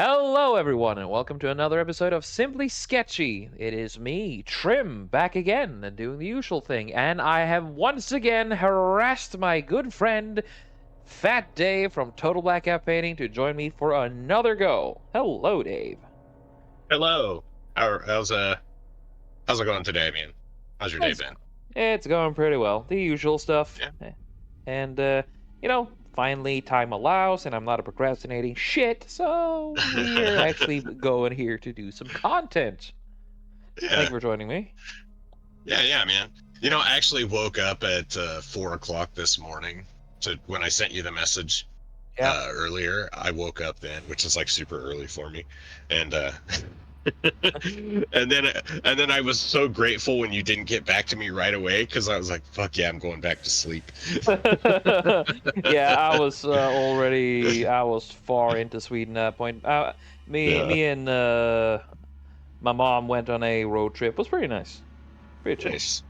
Hello, everyone, and welcome to another episode of Simply Sketchy. It is me, Trim, back again and doing the usual thing, and I have once again harassed my good friend, Fat Dave from Total Blackout Painting, to join me for another go. Hello, Dave. Hello. How's it going today, man? How's your day It's been? it's going pretty well. The usual stuff. Yeah. And finally time allows and I'm not a procrastinating shit, so we're actually going here to do some content. Thank Yeah. you for joining me. Yeah, man. I actually woke up at 4 o'clock this morning to when I sent you the message Yeah. earlier. I woke up then, which is like super early for me, and and then I was so grateful when you didn't get back to me right away because I was like, "Fuck yeah, I'm going back to sleep." Yeah, I was far into Sweden at that point. Me Yeah. me and my mom went on a road trip. It was pretty nice. Pretty chill. Nice.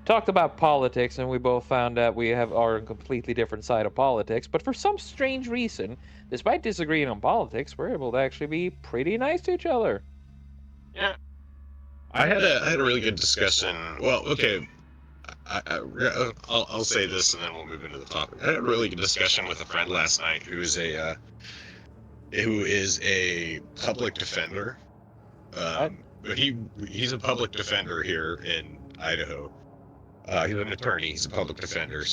Talked about politics and we both found out we are on a completely different side of politics, but for some strange reason, despite disagreeing on politics, we're able to actually be pretty nice to each other. Yeah. I had a really good discussion. Well, okay. I'll say this and then we'll move into the topic. I had a really good discussion with a friend last night who is a public defender. Right? But he's a public defender here in Idaho. He's an attorney. He's a public defender.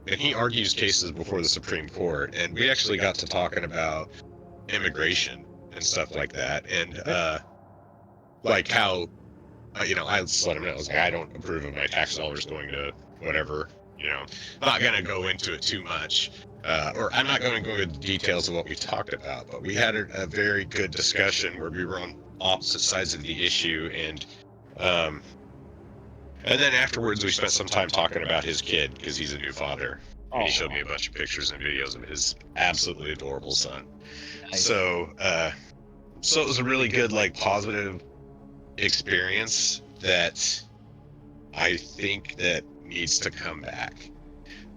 And he argues cases before the Supreme Court. And we actually got to talking about immigration and stuff like that. And like how I just let him know. I was like, I don't approve of my tax dollars going to whatever. Not going to go into it too much, or I'm not going to go into the details of what we talked about. But we had a very good discussion where we were on opposite sides of the issue, um, and then afterwards we spent some time talking about his kid because he's a new father, and he showed me a bunch of pictures and videos of his absolutely adorable son. Nice. So it was a really good, like, positive experience that I think that needs to come back.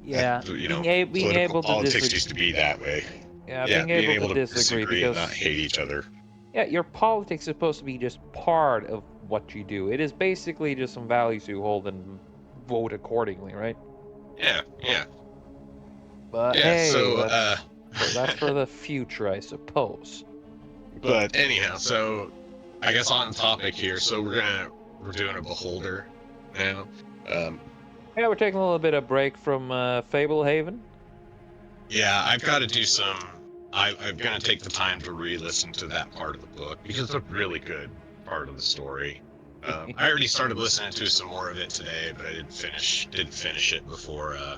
Yeah, being Political able to politics disagree. used to be that way. Yeah, Yeah, being being able to able to disagree disagree and not because hate each other. yeah, your politics is supposed to be just part of what you do. It is basically just some values you hold and vote accordingly, right? Yeah, yeah, But yeah. hey, So, that's for the future, I suppose. but anyhow, so I guess on topic here. So we're doing a beholder now. Um, Yeah, we're taking a little bit of break from Fable Haven. yeah, I've got to do some. I'm gonna take the time to re-listen to that part of the book because it's a really good part of the story. I already started listening to some more of it today, but I didn't finish it before I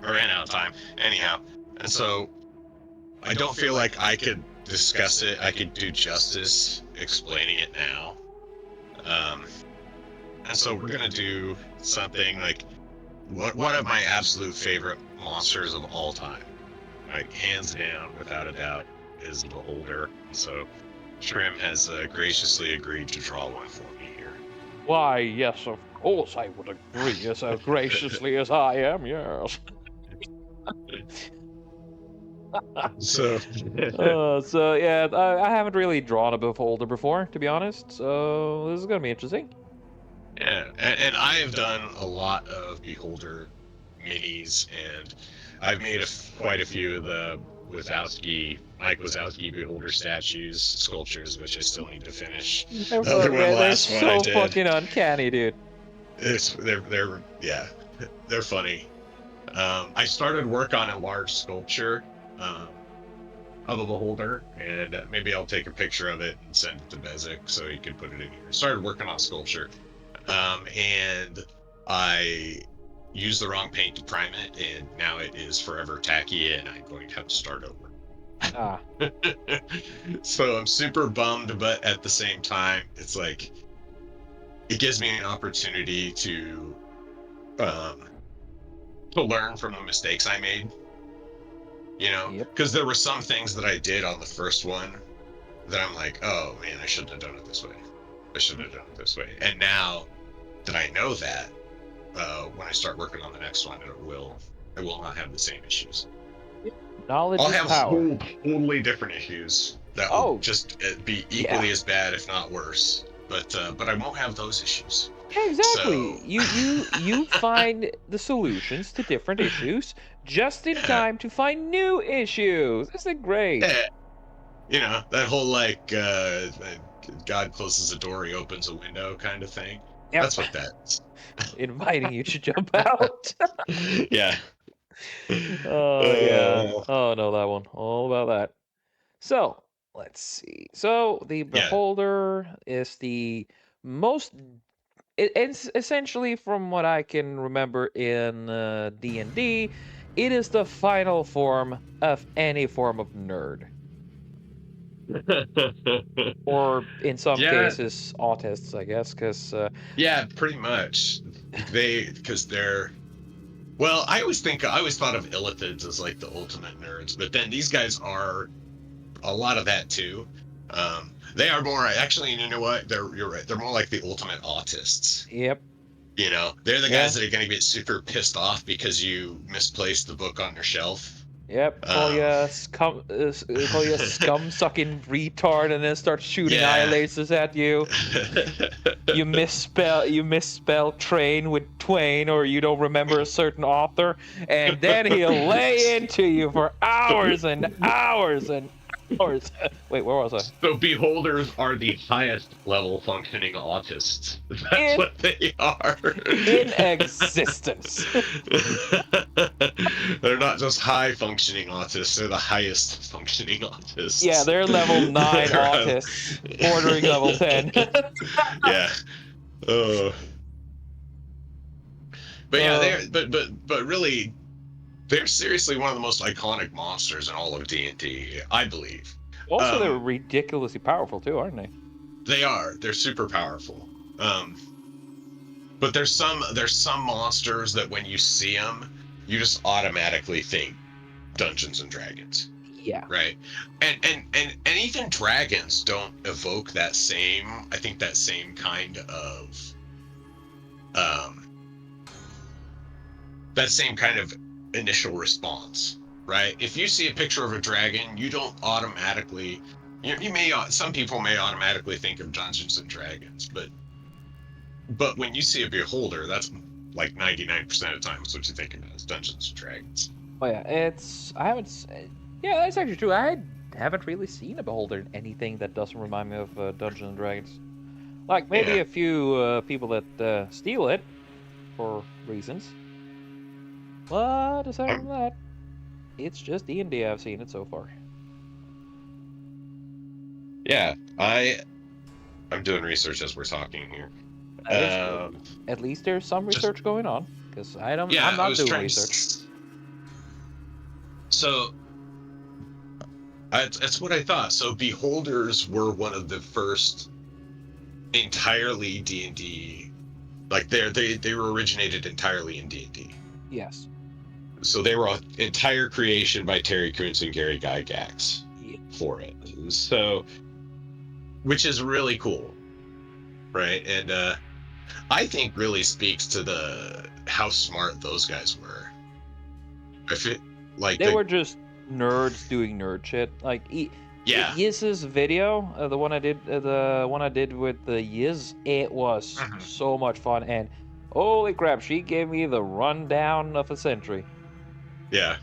ran out of time. Anyhow, and so I don't feel like I could discuss it. I could do justice explaining it now. Um, and so we're gonna do something like one of my absolute favorite monsters of all time, like hands down, without a doubt, is the Beholder. So Trim has graciously agreed to draw one for me here. Why, yes, of course I would agree, as graciously as I am, yes. So So yeah, I haven't really drawn a beholder before, to be honest. So this is gonna be interesting. yeah, and I have done a lot of Beholder minis, and I've made quite a few of the Mike Wazowski Beholder statues, sculptures, which I still need to finish. The other one, They're last one I so did. fucking uncanny, dude. They're yeah, they're funny. I started work on a large sculpture um, of a beholder, and maybe I'll take a picture of it and send it to Bezic so he can put it in here. I started working on sculpture, and I used the wrong paint to prime it, and now it is forever tacky, and I'm going to have to start over. Ah, So I'm super bummed, but at the same time, it's like it gives me an opportunity um, to learn from the mistakes I made. yep. Because there were some things that I did on the first one that I'm like, oh man, I shouldn't have done it this way. I shouldn't have done it this way. And now that I know that, when I start working on the next one, I will not have the same issues. Knowledge I'll is have power. totally different issues that will Oh, just be yeah. equally as bad, if not worse. But I won't have those issues. Yeah, exactly. So You find the solutions to different issues just in yeah, time to find new issues. Isn't it great? yeah, that whole like God closes a door, he opens a window kind of thing. Yep. That's what that is. Inviting you to jump out. Yeah. Oh yeah. Uh, Oh no, that one. All about that. So let's see. So the yeah. beholder is the most. It's essentially, from what I can remember in D&D, it is the final form of any form of nerd, or in some Yeah, cases, autists, I guess, because yeah, pretty much. Because they're well, I always thought of illithids as like the ultimate nerds, but then these guys are a lot of that too. They are more actually. You know what? You're right. They're more like the ultimate autists. yep, They're the guys yeah. that are going to get super pissed off because you misplaced the book on your shelf. Yep, Um, call you a scum sucking retard, and then start shooting eye yeah. lasers at you. You misspell train with twain, or you don't remember a certain author, and then he'll lay into you for hours and hours and hours. Wait, where was I? So beholders are the highest level functioning autists. That's In what they are. in existence. They're not just high functioning autists, they're the highest functioning Yeah, autists. they're level 9 autists, bordering level 10. Yeah. Oh. But yeah, uh, but really they're seriously one of the most iconic monsters in all of D&D, I believe. Also, they're Um ridiculously powerful too, aren't they? they are. They're super powerful. But there's some monsters that when you see them, you just automatically think Dungeons and Dragons, Yeah. right? And even dragons don't evoke that same, I think, that same kind of um that same kind of initial response, right? If you see a picture of a dragon, you don't automatically you may some people may automatically think of Dungeons and Dragons, but when you see a beholder, that's like 99% of the time, that's what you think about is Dungeons and Dragons. Oh yeah, I haven't. Yeah, that's actually true. I haven't really seen a beholder in anything that doesn't remind me of Dungeons and Dragons. Like maybe Yeah. a few people that steal it for reasons. But aside from I'm, that, it's just D&D. I've seen it so far. yeah, I'm doing research as we're talking here. That is good. Um, At least there's some just research going on, because I'm yeah, I not was doing trying to. research. So that's what I thought. So beholders were one of the first entirely D&D. Like they were originated entirely in D&D. Yes. So they were an entire creation by Terry Kuntz and Gary Gygax Yeah. for it. So, which is really cool, right? And I think really speaks to the how smart those guys were. If it like They the were just nerds doing nerd shit. Like yeah. Yiz's video, the one I did with the Yiz, it was Mhm. so much fun, and holy crap, she gave me the rundown of a century. Yeah.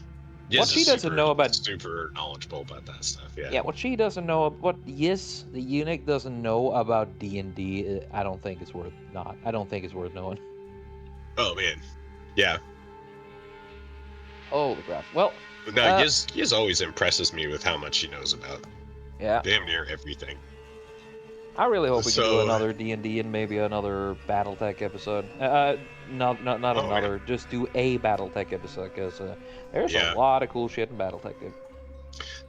What Yiz is she doesn't super know about, super knowledgeable about that stuff. Yeah. yeah, what she doesn't know, what Yiz the eunuch doesn't know about D&D, I don't think it's worth not. I don't think it's worth knowing. Oh man. Yeah. Holy crap. Well, No, uh, Yiz always impresses me with how much he knows about yeah. damn near everything. I really hope we can do So another D&D and maybe another BattleTech episode. Not oh man. another. Just do a BattleTech episode, because there's a Yeah. lot of cool shit in BattleTech, dude.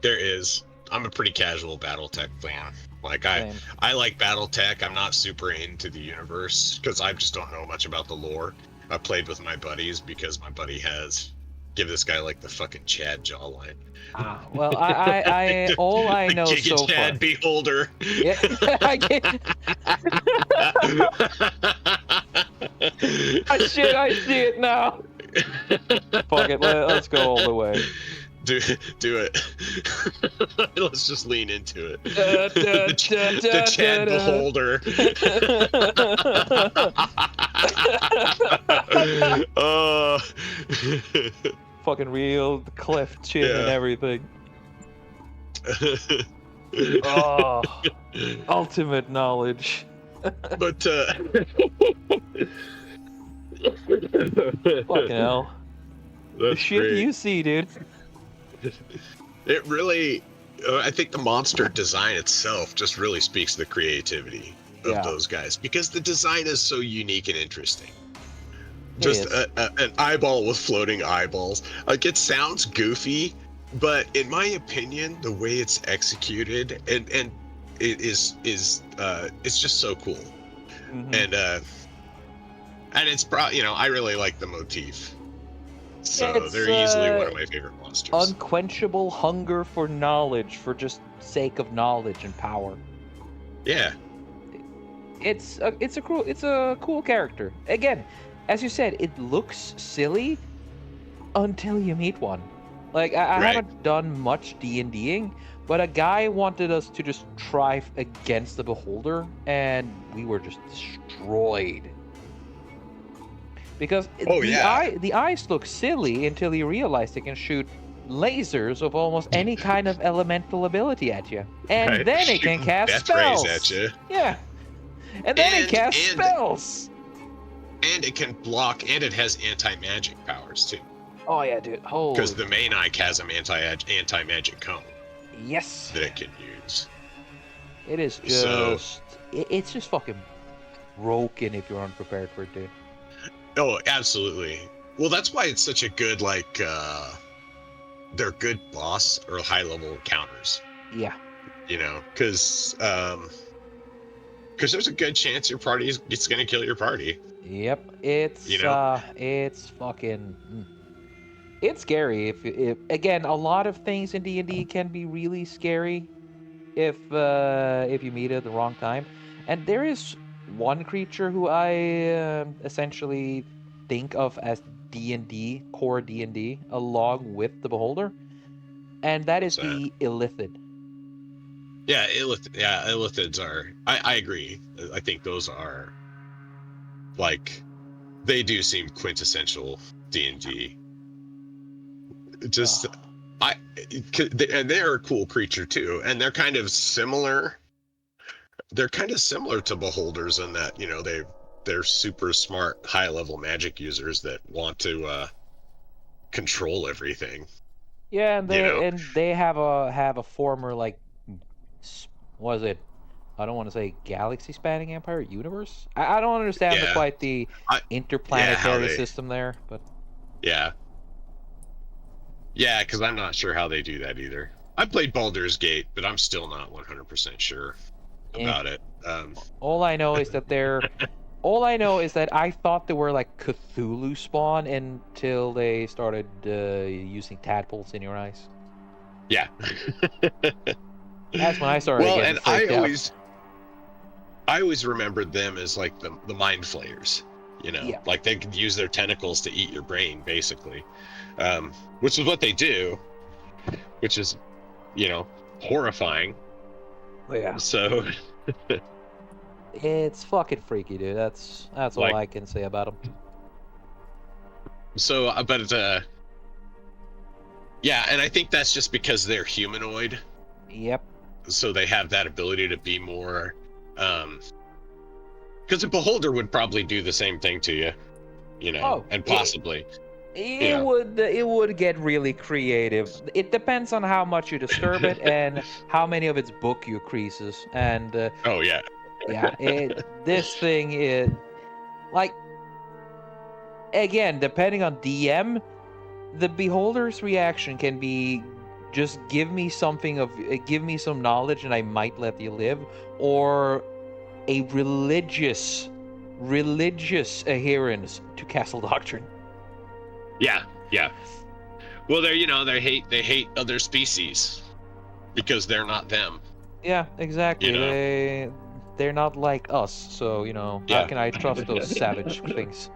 There is. I'm a pretty casual BattleTech fan. Like Same. I like BattleTech. I'm not super into the universe because I just don't know much about the lore. I played with my buddies because my buddy has give this guy like the fucking Chad jawline. Ah, well, all I The know Giga so far. Chad Beholder. Yeah, I get. Oh, shit, I see it now. Fuck it, let's go all the way. do it. Let's just lean into it. Da, da, da, The da, Chad da, Beholder. da. uh, Fucking real cleft chin and yeah. everything. Oh, ultimate knowledge. But Fucking hell. The that's shit great. you see, dude. It really, I think the monster design itself just really speaks to the creativity of Yeah, those guys, because the design is so unique and interesting. it Just is. an eyeball with floating eyeballs. Like, it sounds goofy, but in my opinion, the way it's executed and it is it's just so cool. Mm-hmm. And it's I really like the motif. Yeah, So it's they're easily one of my favorite monsters. unquenchable hunger for knowledge for just sake of knowledge and power. Yeah. It's a cool character. Again, as you said, it looks silly until you meet one. Like I Right. haven't done much D&Ding, but a guy wanted us to just try against the Beholder, and we were just destroyed. Because Oh yeah. the eyes look silly until you realize they can shoot lasers of almost any kind of elemental ability at you, and Right. then it can Shooting cast death rays at spells. you. Yeah, and then it And casts and spells. and it can block, and it has anti-magic powers too. Oh yeah, dude. Holy. Because the main Ike has an anti-magic cone Yes. that it can use. It is just. So- It's just fucking broken if you're unprepared for it, dude. Oh, absolutely. Well, that's why it's such a good they're good boss or high-level encounters. Yeah. Because there's a good chance your party it's gonna kill your party. Yep. It's it's fucking. It's scary. If again, a lot of things in D&D can be really scary if you meet it at the wrong time. And there is one creature who I essentially think of as D&D, core D&D, along with the Beholder, and that is What's that? the Illithid. Yeah, illithids are. I agree. I think those are they do seem quintessential D&D. Just and they're a cool creature too, and they're kind of similar. They're kind of similar to beholders in that they're super smart, high-level magic users that want to control everything. Yeah, and You know? they have a former like what is it? I don't want to say galaxy spanning empire universe. I don't understand Yeah. quite the how interplanetary they- system there, but Yeah. Yeah, because I'm not sure how they do that either. I played Baldur's Gate, but I'm still not 100% sure about it. all I know is that I thought they were like Cthulhu spawn until they started using tadpoles in your eyes. Yeah. That's when I started Well, getting and freaked out. I always remembered them as like the mind flayers. Yeah. Like they could use their tentacles to eat your brain, basically, which is what they do, which is, horrifying. Yeah. So It's fucking freaky, dude. That's all I can say about them. So, but yeah, and I think that's just because they're humanoid. Yep. So they have that ability to be more, because a beholder would probably do the same thing to you, and possibly. It would get really creative. It depends on how much you disturb it and how many of its book you creases. And Oh yeah. yeah, this thing is like, again, depending on DM, the beholder's reaction can be just give me some knowledge and I might let you live, or a religious adherence to castle doctrine. Yeah. Well, they hate other species because they're not them. Yeah, exactly. They're not like us, so how can I trust those savage things?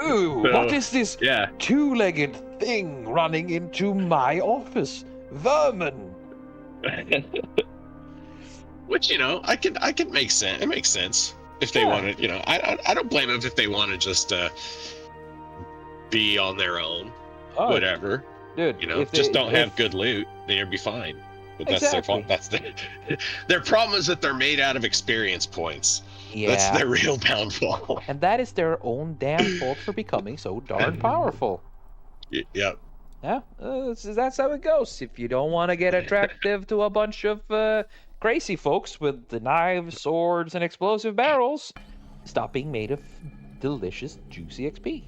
Ooh, what is this two-legged thing running into my office. Vermin. Which, you know, I can make sense. It makes sense if they Yeah. want to. You know, I don't blame them if they want to just be on their own. Oh, Whatever. dude, You know, if just they, don't have good loot, then you'll be fine. But that's their fault. exactly. That's their problem is that they're made out of experience points. That's Yeah. their real downfall. And that is their own damn fault for becoming so darn powerful. Yep. Yeah, that's how it goes. If you don't want to get attractive to a bunch of crazy folks with the knives, swords, and explosive barrels, stop being made of delicious, juicy XP.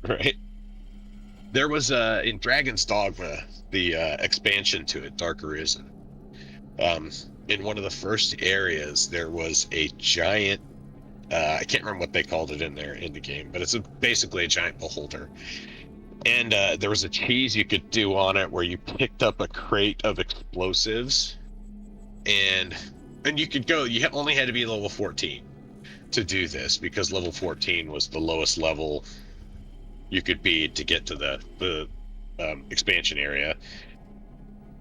Right. There was in Dragon's Dogma, the expansion to it, Dark Arisen. In one of the first areas, there was a giant. I can't remember what they called it in the game, but it's basically a giant beholder. And there was a cheese you could do on it where you picked up a crate of explosives, and you could go. You only had to be level 14 to do this because level 14 was the lowest level you could be to get to the expansion area.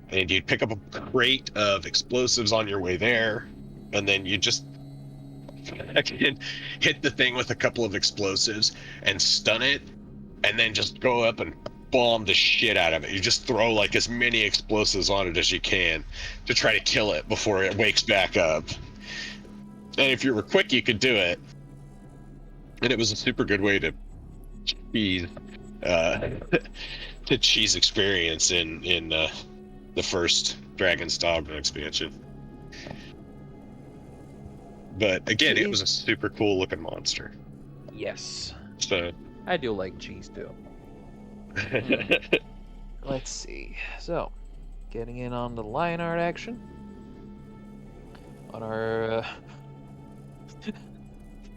And you'd pick up a crate of explosives on your way there, and then you just hit the thing with a couple of explosives and stun it, and then just go up and bomb the shit out of it. You just throw like as many explosives on it as you can to try to kill it before it wakes back up. And if you were quick, you could do it. And it was a super good way to cheese to cheese experience in the first Dragon's Dogma expansion. But again, it was a super cool looking monster. Yes. So I do like cheese too. Let's see. So, getting in on the line art action. On our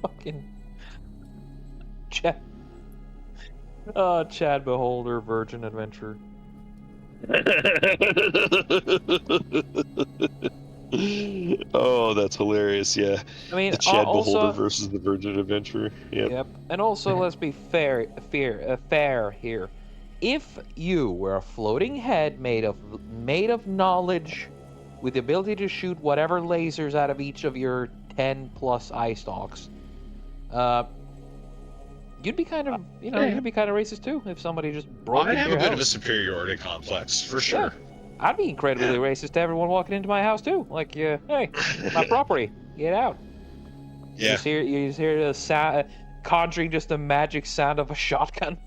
fucking Chad. Chad Beholder Virgin Adventure. Oh, that's hilarious! Yeah, I mean, the Chad also, Beholder versus the Virgin Adventure. Yep. And also, let's be fair here. If you were a floating head made of knowledge, with the ability to shoot whatever lasers out of each of your 10 plus eye stalks, you'd be kind of, you'd be kind of racist too if somebody just broke I'd into have your a bit of a house. superiority complex for sure. Yeah. I'd be incredibly racist to everyone walking into my house too. Like, hey, my property, get out. Yeah. You just hear the sound, conjuring just the magic sound of a shotgun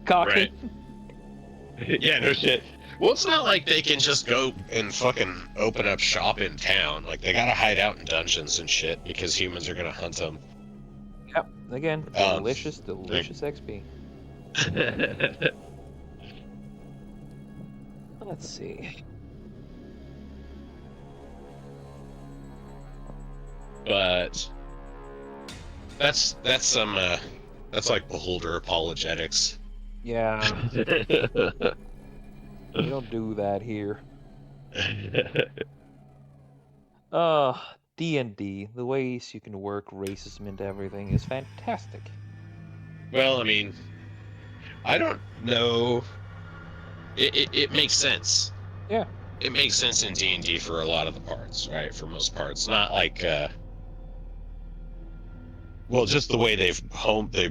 cocking. Right. Yeah, no shit. Well, it's not like they can just go and fucking open up shop in town. Like, they gotta hide out in dungeons and shit because humans are gonna hunt them. Yep. Again, delicious XP. Let's see. But that's some that's like Beholder apologetics. Yeah. We don't do that here. D&D, the ways you can work racism into everything is fantastic. Well, I mean, I don't know. It makes sense. Yeah. It makes sense in D&D for a lot of the parts, right? For most parts, not like well, just the way they've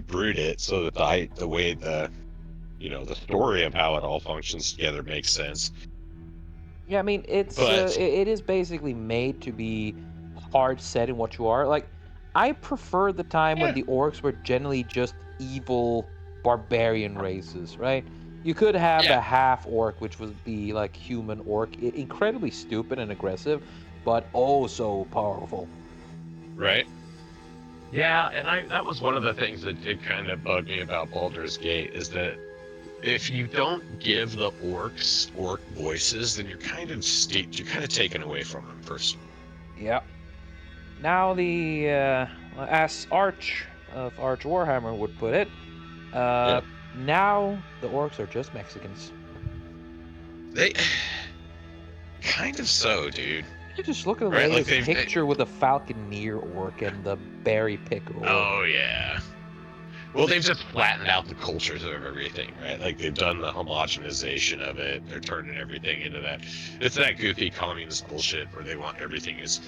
brewed it, so that the way the story of how it all functions together makes sense. Yeah, I mean, it is basically made to be hard set in what you are. Like, I prefer the time when the orcs were generally just evil barbarian races, right? You could have a half orc, which would be like human orc, incredibly stupid and aggressive, but oh so powerful. Right. Yeah, and that was one of the things that did kind of bug me about Baldur's Gate, is that if you don't give the orcs orc voices, then you're kind of taken away from them first. Yeah. Now as Arch of Arch Warhammer would put it, now the orcs are just Mexicans. They kind of so, dude. You just look at the latest picture with the Falconeer orc and the Berry Picker orc. Oh yeah. Well, they've just flattened out the cultures of everything, right? Like they've done the homogenization of it. They're turning everything into that. It's that goofy communist bullshit where they want everything is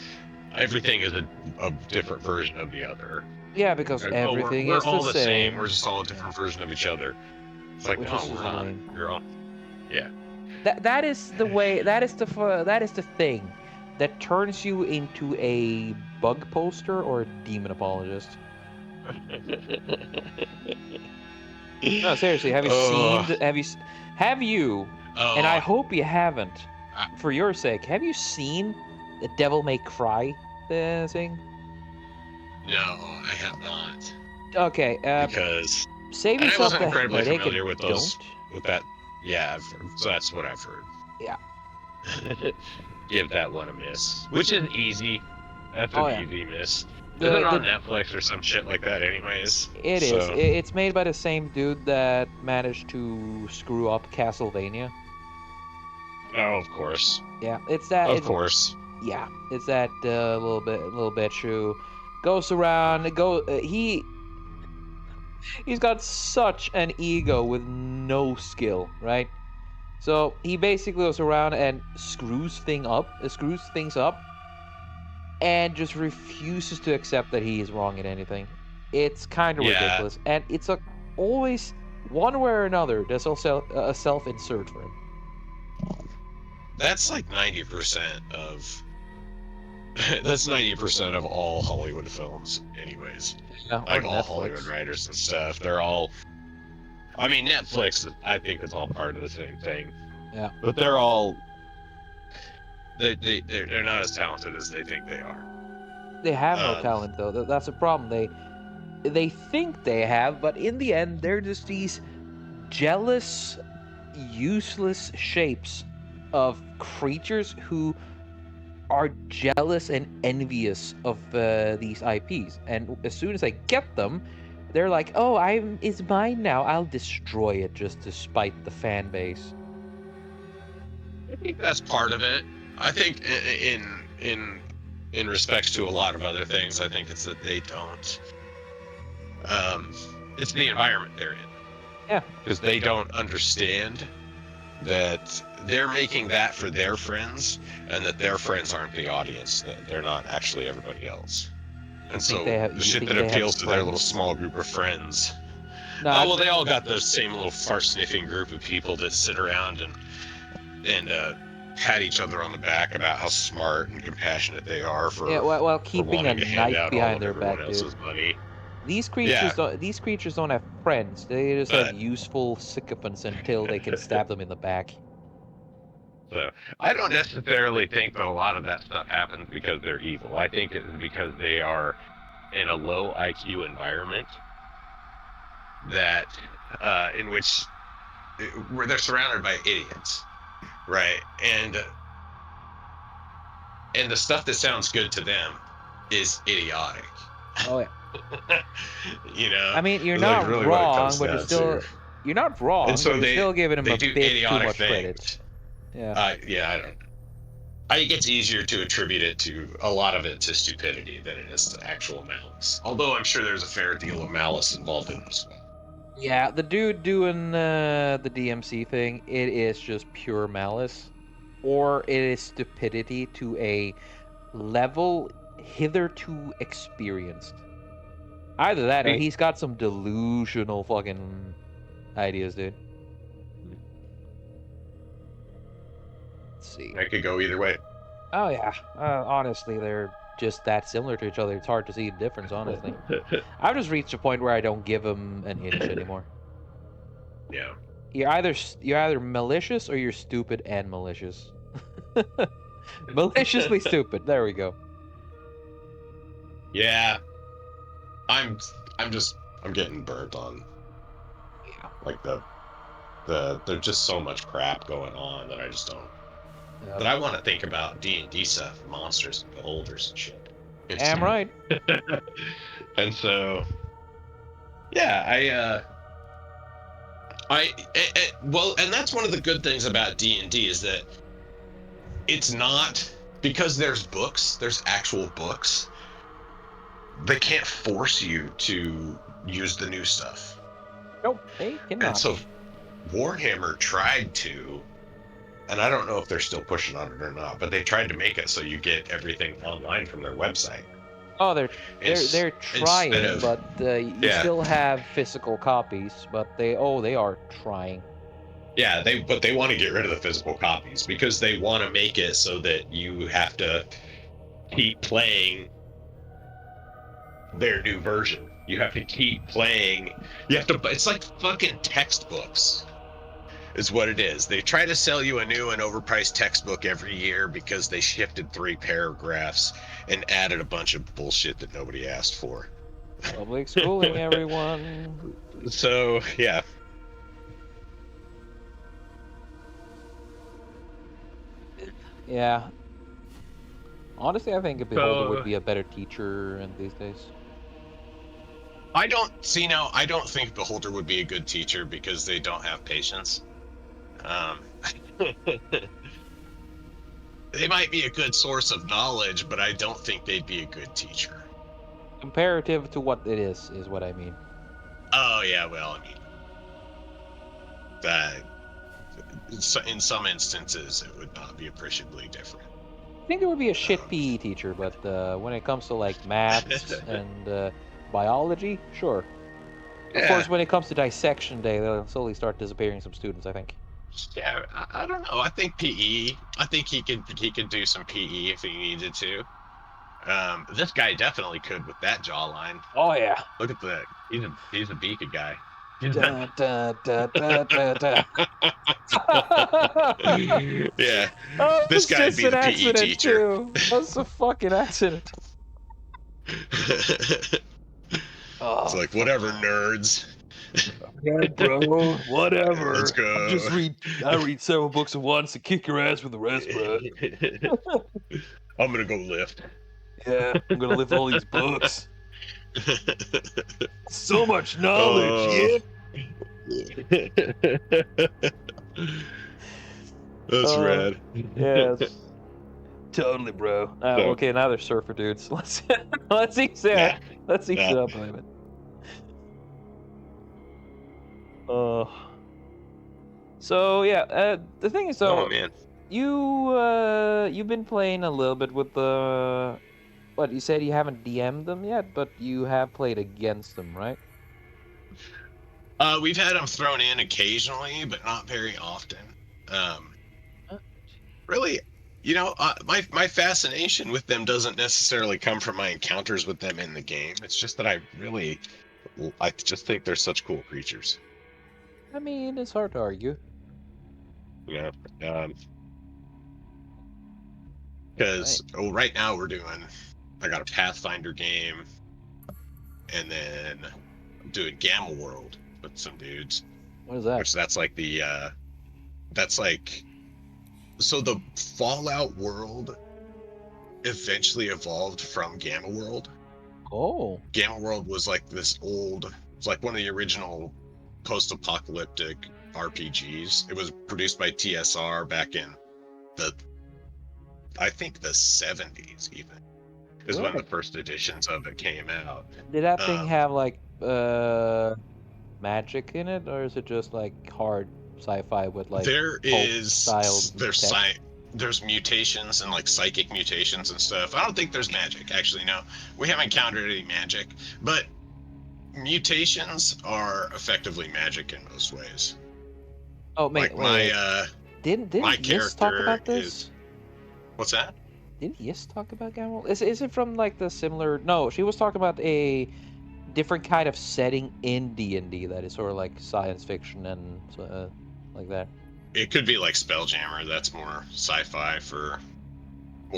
a different version of the other. Yeah, because Like, oh, everything we're is the all the same. We're same. just all a Yeah, different version of each other. It's like, which no, is we're just not. lame. You're all. Yeah. That is the way. That is the thing that turns you into a bug poster or a demon apologist. No, seriously, have you seen Oh, the, have you, and I oh, hope you haven't, I, for your sake, have you seen the Devil May Cry thing? no, I have not Okay, because, save and I yourself wasn't the incredibly headache and familiar with those, don't. with that. Yeah, so that's what I've heard. Yeah. Give that one a miss, which is easy. That's Oh an yeah. easy miss. Isn't it The on Netflix or some shit like that, anyways? it is. So, It's made by the same dude that managed to screw up Castlevania. oh, of course, Yeah, it's that. of course. Yeah, it's that little bitch who goes around. He's got such an ego with no skill, right? So he basically goes around and screws things up, and just refuses to accept that he is wrong in anything. It's kind of Yeah, ridiculous, and it's always one way or another. There's also a self insert for him. that's like 90% of. That's 90% of all Hollywood films, anyways. Yeah, or Like all Hollywood Netflix. writers and stuff, they're all. I mean, Netflix, I think, is all part of the same thing, Yeah, but they're all. They're not as talented as they think they are. they have no Um, talent though. That's a problem. They think they have, but in the end, they're just these jealous, useless shapes of creatures who are jealous and envious of these IPs. And as soon as I get them, they're like, "Oh, it's mine now. I'll destroy it just to spite the fan base." I think that's part of it. I think in respects to a lot of other things, I think it's that they don't. Um, it's the environment they're in Yeah, because they don't understand that they're making that for their friends, and that their friends aren't the audience. That they're not actually everybody else. And so the you shit think that they have appeals to their little friends? small group of friends. No, Oh well, they all got the same little fart sniffing group of people that sit around and pat each other on the back about how smart and compassionate they are yeah, for while for keeping a wanting to hand knife out all behind of their everyone back, dude. else's money. These Yeah, creatures don't. These creatures don't have friends. They just have but useful sycophants until they can stab them in the back. so I don't necessarily think that a lot of that stuff happens because they're evil. I think it's because they are in a low IQ environment that in which where they're surrounded by idiots, right? And the stuff that sounds good to them is idiotic. Oh yeah. You know, I mean, you're it's like not really what it wrong, comes but down to. you're not And wrong, but so you're still giving him they a do bit too idiotic much credit. things. Yeah. Yeah, I don't. I think it's easier to attribute it to a lot of it to stupidity than it is to actual malice. Although I'm sure there's a fair deal of malice involved in this one. Yeah, the dude doing the DMC thing, it is just pure malice, or it is stupidity to a level hitherto experienced. Either that, or he's got some delusional fucking ideas, dude. Let's see. I could go either way. Oh yeah, honestly, they're just that similar to each other. It's hard to see the difference, honestly. I've just reached a point where I don't give them an inch anymore. Yeah. You're either malicious or you're stupid and malicious. Maliciously stupid. There we go. Yeah. I'm I'm getting burnt on Yeah. like there's just so much crap going on that I just don't that Yep. I want to think about D&D stuff, monsters and beholders and shit. Am right. And so yeah, well, and that's one of the good things about D&D is that it's not because there's actual books. They can't force you to use the new stuff. Nope, they And cannot. so Warhammer tried to, and I don't know if they're still pushing on it or not, but they tried to make it so you get everything online from their website. Oh, they're Ins- they're Instead trying, of, but you yeah, still have physical copies. But they are trying. yeah, but they want to get rid of the physical copies because they want to make it so that you have to keep playing their new version. You have to keep playing. You have to. It's like fucking textbooks. Is what it is. They try to sell you a new and overpriced textbook every year because they shifted 3 paragraphs and added a bunch of bullshit that nobody asked for. Public schooling, everyone. So yeah. Yeah. Honestly, I think a beholder would So be a better teacher in these days. I don't see now. I don't think Beholder would be a good teacher because they don't have patience. Um, they might be a good source of knowledge, but I don't think they'd be a good teacher. Comparative to what it is what I mean. Oh yeah, well, I mean that in some instances it would not be appreciably different. I think it would be a shit Um, PE teacher, but when it comes to like maths and biology, sure. Of yeah, course, when it comes to dissection day, they'll slowly start disappearing some students, I think. yeah. I don't know. I think PE. I think he could do some PE if he needed to. This guy definitely could with that jawline. Oh yeah. Look at that. He's a beaker guy. He's a, Da, da, da, da, da, da. yeah, Oh, this it's guy'd just be an the PE accident teacher. too. That's a fucking accident. It's Oh like fuck. whatever, nerds. Yeah, bro. Let's Whatever. go. I read several books at once and kick your ass with the rest, bro. I'm gonna go lift. Yeah, I'm gonna lift all these books. So much knowledge, Oh, yeah. that's Uh, rad. yeah, totally, bro. So, Okay, now they're surfer dudes. Let's yeah, let's ease yeah. it up a little bit. Uh, so yeah, the thing is, Oh though, man. you've been playing a little bit with the. What you said you haven't DM'd them yet, but you have played against them, right? We've had them thrown in occasionally, but not very often. Um, Uh, really, my fascination with them doesn't necessarily come from my encounters with them in the game. It's just that I just think they're such cool creatures. I mean, it's hard to argue. You know, Right? because right now I got a Pathfinder game, and then I'm doing Gamma World with some dudes, What is that? which that's like so the Fallout world eventually evolved from Gamma World. Oh, Gamma World was like it's like one of the original post-apocalyptic RPGs. It was produced by TSR back in the, I think the 70s even, is when the right. first editions of it came out. Did that thing Um, have like magic in it, or is it just like hard sci-fi with like there pulp style is there's tech? there's mutations and like psychic mutations and stuff. I don't think there's magic, actually. No, we haven't encountered any magic, but mutations are effectively magic in most ways. Oh, wait, Like wait, wait. my Didn't Yiss talk character about is this? what's that? Didn't Yiss talk about Gamma? Is it from like the similar? No, she was talking about a different kind of setting in D&D that is sort of like science fiction and like that. It could be like Spelljammer. That's more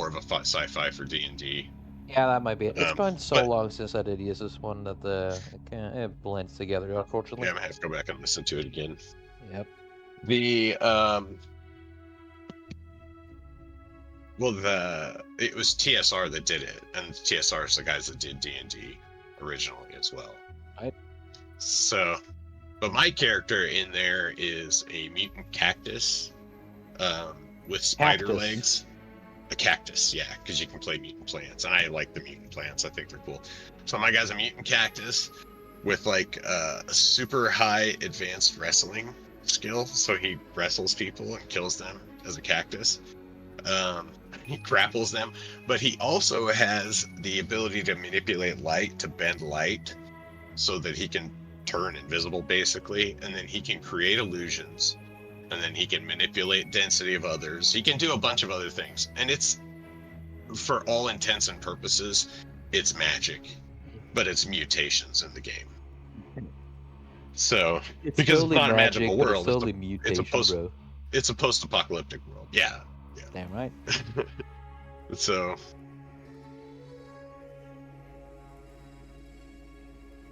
of a sci-fi for D&D. Yeah, that might be it. It's Um, been so but long since I did use this one that it blends together, yeah, unfortunately. I'm gonna have to go back and listen to it again. Yep. The well, it was TSR that did it, and TSR is the guys that did D&D originally as well. Right. So, but my character in there is a mutant cactus with spider Cactus. legs. A cactus, yeah, because you can play mutant plants, and I like the mutant plants. I think they're cool. So my guy's a mutant cactus with like a super high advanced wrestling skill. So he wrestles people and kills them as a cactus. He grapples them, but he also has the ability to manipulate light, to bend light, so that he can turn invisible basically, and then he can create illusions, and then he can manipulate density of others. He can do a bunch of other things, and it's, for all intents and purposes, it's magic, but it's mutations in the game. So It's because it's totally not a magic, magical but it's world, totally it's a mutation, post bro. it's a post-apocalyptic world. Yeah. Damn right. So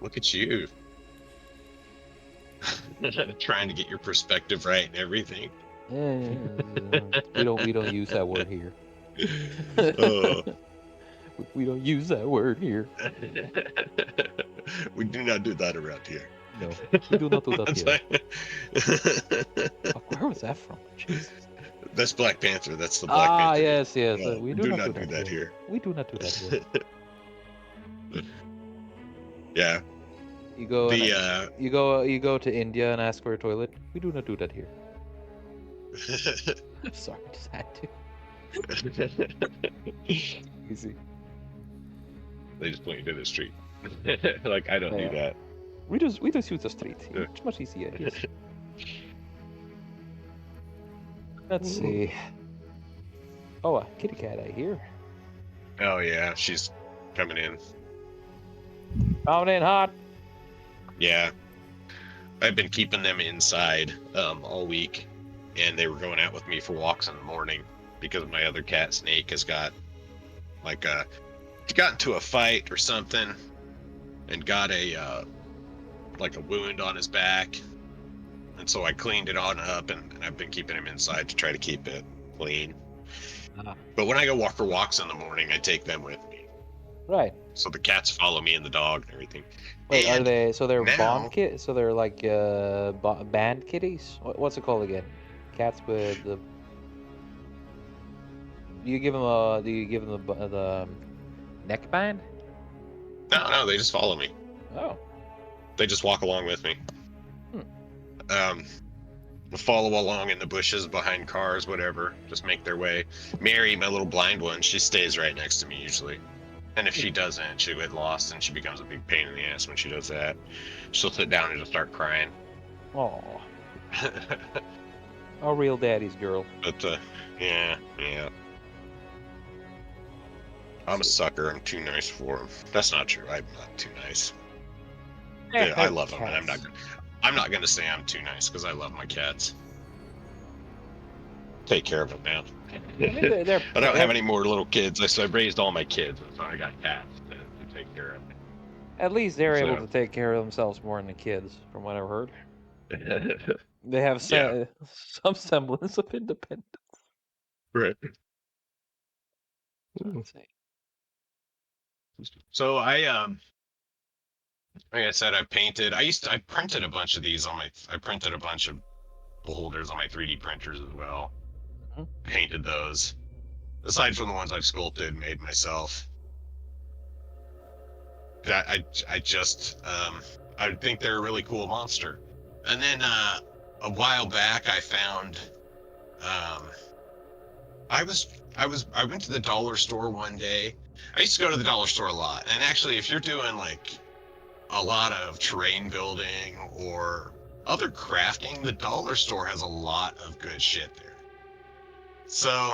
look at you. Trying to get your perspective right and everything. We don't use that word here. Oh. We don't use that word here. We do not do that around here. No, we do not do that That's here. like- Fuck, where was that from? Jesus. That's Black Panther. That's the Black Panther. Yes. No, We do not do that here. We do not do that here. Yeah. You go The you go to India and ask for a toilet. We do not do that here. Sorry, just had to. Easy. They just point you to the street. Like, I don't do that. We just use the street. Yeah. It's much easier. Yes. Let's see. Oh, a kitty cat I hear. Oh yeah, she's coming in. Coming in hot. Yeah. I've been keeping them inside all week, and they were going out with me for walks in the morning because my other cat Snake has got like he got into a fight or something and got a like a wound on his back, and so I cleaned it on up, and I've been keeping him inside to try to keep it clean. But when I go walk for walks in the morning, I take them with me. Right. So the cats follow me and the dog and everything. Wait, and are they? So they're now- bond kit. So they're like band kitties. What's it called again? Cats with the. Do you give them the neck band? No, they just follow me. Oh. They just walk along with me. Follow along in the bushes behind cars, whatever. Just make their way. Mary, my little blind one, she stays right next to me usually. And if she doesn't, she'll get lost, and she becomes a big pain in the ass when she does that. She'll sit down and just start crying. Oh. A real daddy's girl. But yeah. I'm a sucker. I'm too nice for him. That's not true. I'm not too nice. Yeah, I love them, and I'm not gonna say I'm too nice because I love my cats. Take care of them now. I mean, I don't have any more little kids. I raised all my kids, so I got cats to take care of. At least they're able So- to take care of themselves more than the kids, from what I've heard. They have Yeah. some semblance of independence. Right. Let's see. So like I said, I printed a bunch of these I printed a bunch of beholders on my 3D printers as well. Mhm. Painted those. Aside from the ones I've sculpted and made myself. I think they're a really cool monster. And then a while back I found I went to the dollar store one day. I used to go to the dollar store a lot. And actually, if you're doing like a lot of terrain building or other crafting, the dollar store has a lot of good shit there. So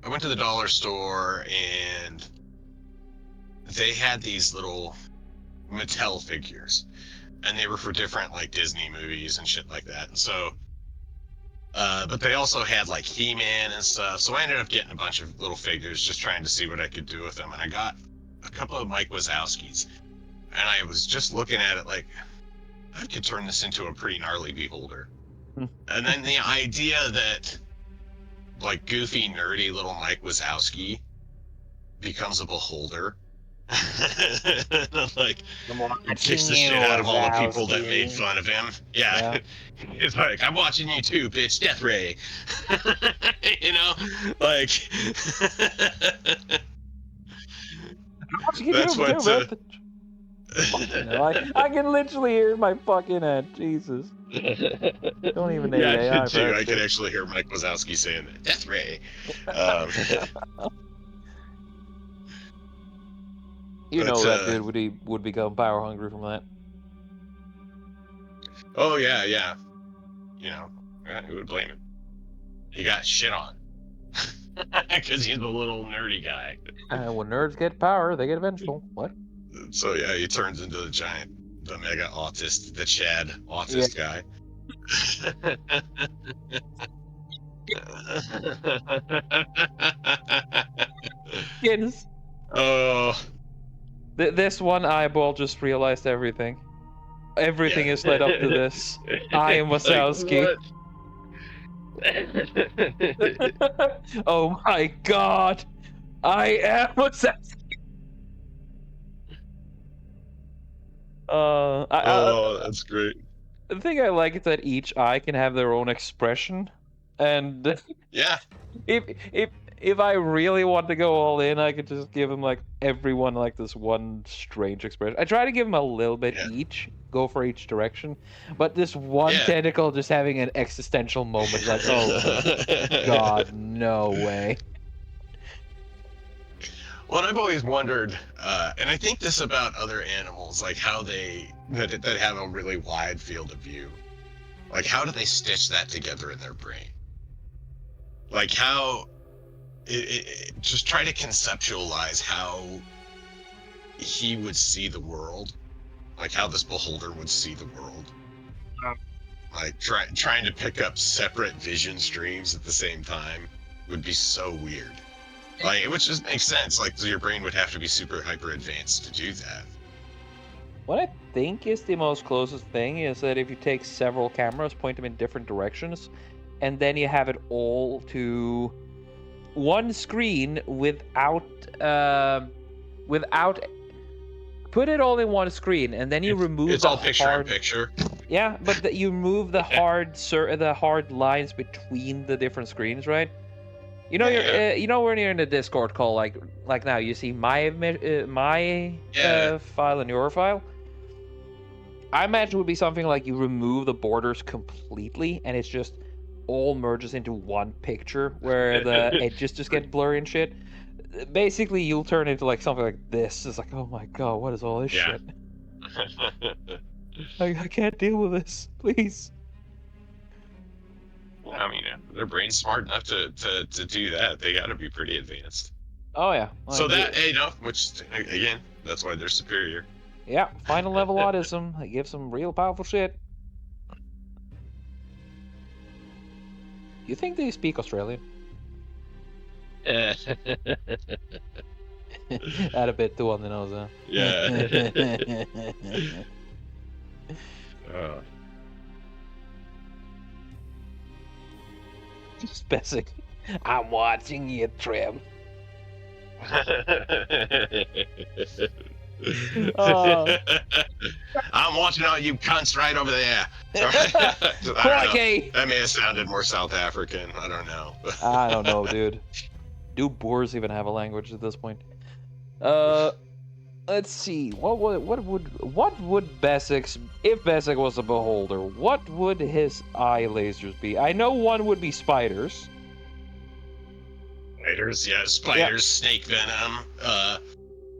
I went to the dollar store, and they had these little Mattel figures, and they were for different like Disney movies and shit like that. And so but they also had like He-Man and stuff. So I ended up getting a bunch of little figures, just trying to see what I could do with them. And I got a couple of Mike Wazowskis, and I was just looking at it like, I could turn this into a pretty gnarly beholder. And then the idea that like goofy, nerdy little Mike Wazowski becomes a beholder. Like, kicks the shit out of all the people that made fun of him. Yeah. It's like, I'm watching you too, bitch. Death Ray. You know? Like, that's what Fucking hell, I can literally hear my fucking head. Jesus. Don't even need Yeah, I did AI for too. that I could shit. actually hear Mike Wazowski saying "Death Ray." Um, You but know that dude would become power hungry from that. oh yeah, yeah. You know, who would blame him? He got shit on because he's a little nerdy guy. When nerds get power, they get vengeful. What? So yeah, he turns into the mega autist, the Chad Yeah. autist guy. Yes. Oh, This one eyeball just realized everything. Everything yeah. is led up to this. I am Like Wazowski. what? Oh my god! I am Wazowski. Oh, that's great. The thing I like is that each eye can have their own expression, and Yeah, if if if I really want to go all in, I could just give them like everyone like this one strange expression. I try to give them a little bit yeah, each, go for each direction, but this one yeah. tentacle just having an existential moment, like, oh my god, no way. Well, I've always wondered, and I think this about other animals, like how that have a really wide field of view. Like, how do they stitch that together in their brain? Like, how just try to conceptualize how he would see the world, like how this beholder would see the world. Like trying to pick up separate vision streams at the same time would be so weird. Like, which just makes sense. Like, so your brain would have to be super hyper advanced to do that. What I think is the most closest thing is that if you take several cameras, point them in different directions, and then you have it all to one screen without put it all in one screen, and then you remove It's the all picture hard. in picture. Yeah, but you remove the hard lines between the different screens, right? You know, Yeah, you know when you're in a Discord call, like now, you see my yeah, file and your file. I imagine it would be something like you remove the borders completely, and it's just all merges into one picture where the edges just get blurry and shit. Basically, you'll turn into like something like this. It's like, oh my god, what is all this yeah. shit? I can't deal with this. Please. I mean, their brain's smart enough to do that. They got to be pretty advanced. Oh yeah. So that, you know, which again, that's why they're superior. Yeah, final level autism. It gives some real powerful shit. You think they speak Australian? Add a bit too on the nose, huh? Yeah. Just basic. I'm watching you, Trim. I'm watching all you cunts right over there. I don't know. Crikey! That may have sounded more South African. I don't know. I don't know, dude. Do Boers even have a language at this point? Let's see. What would Bessex, if Bessex was a beholder, what would his eye lasers be? I know one would be spiders. Spiders, yeah, spiders, snake venom,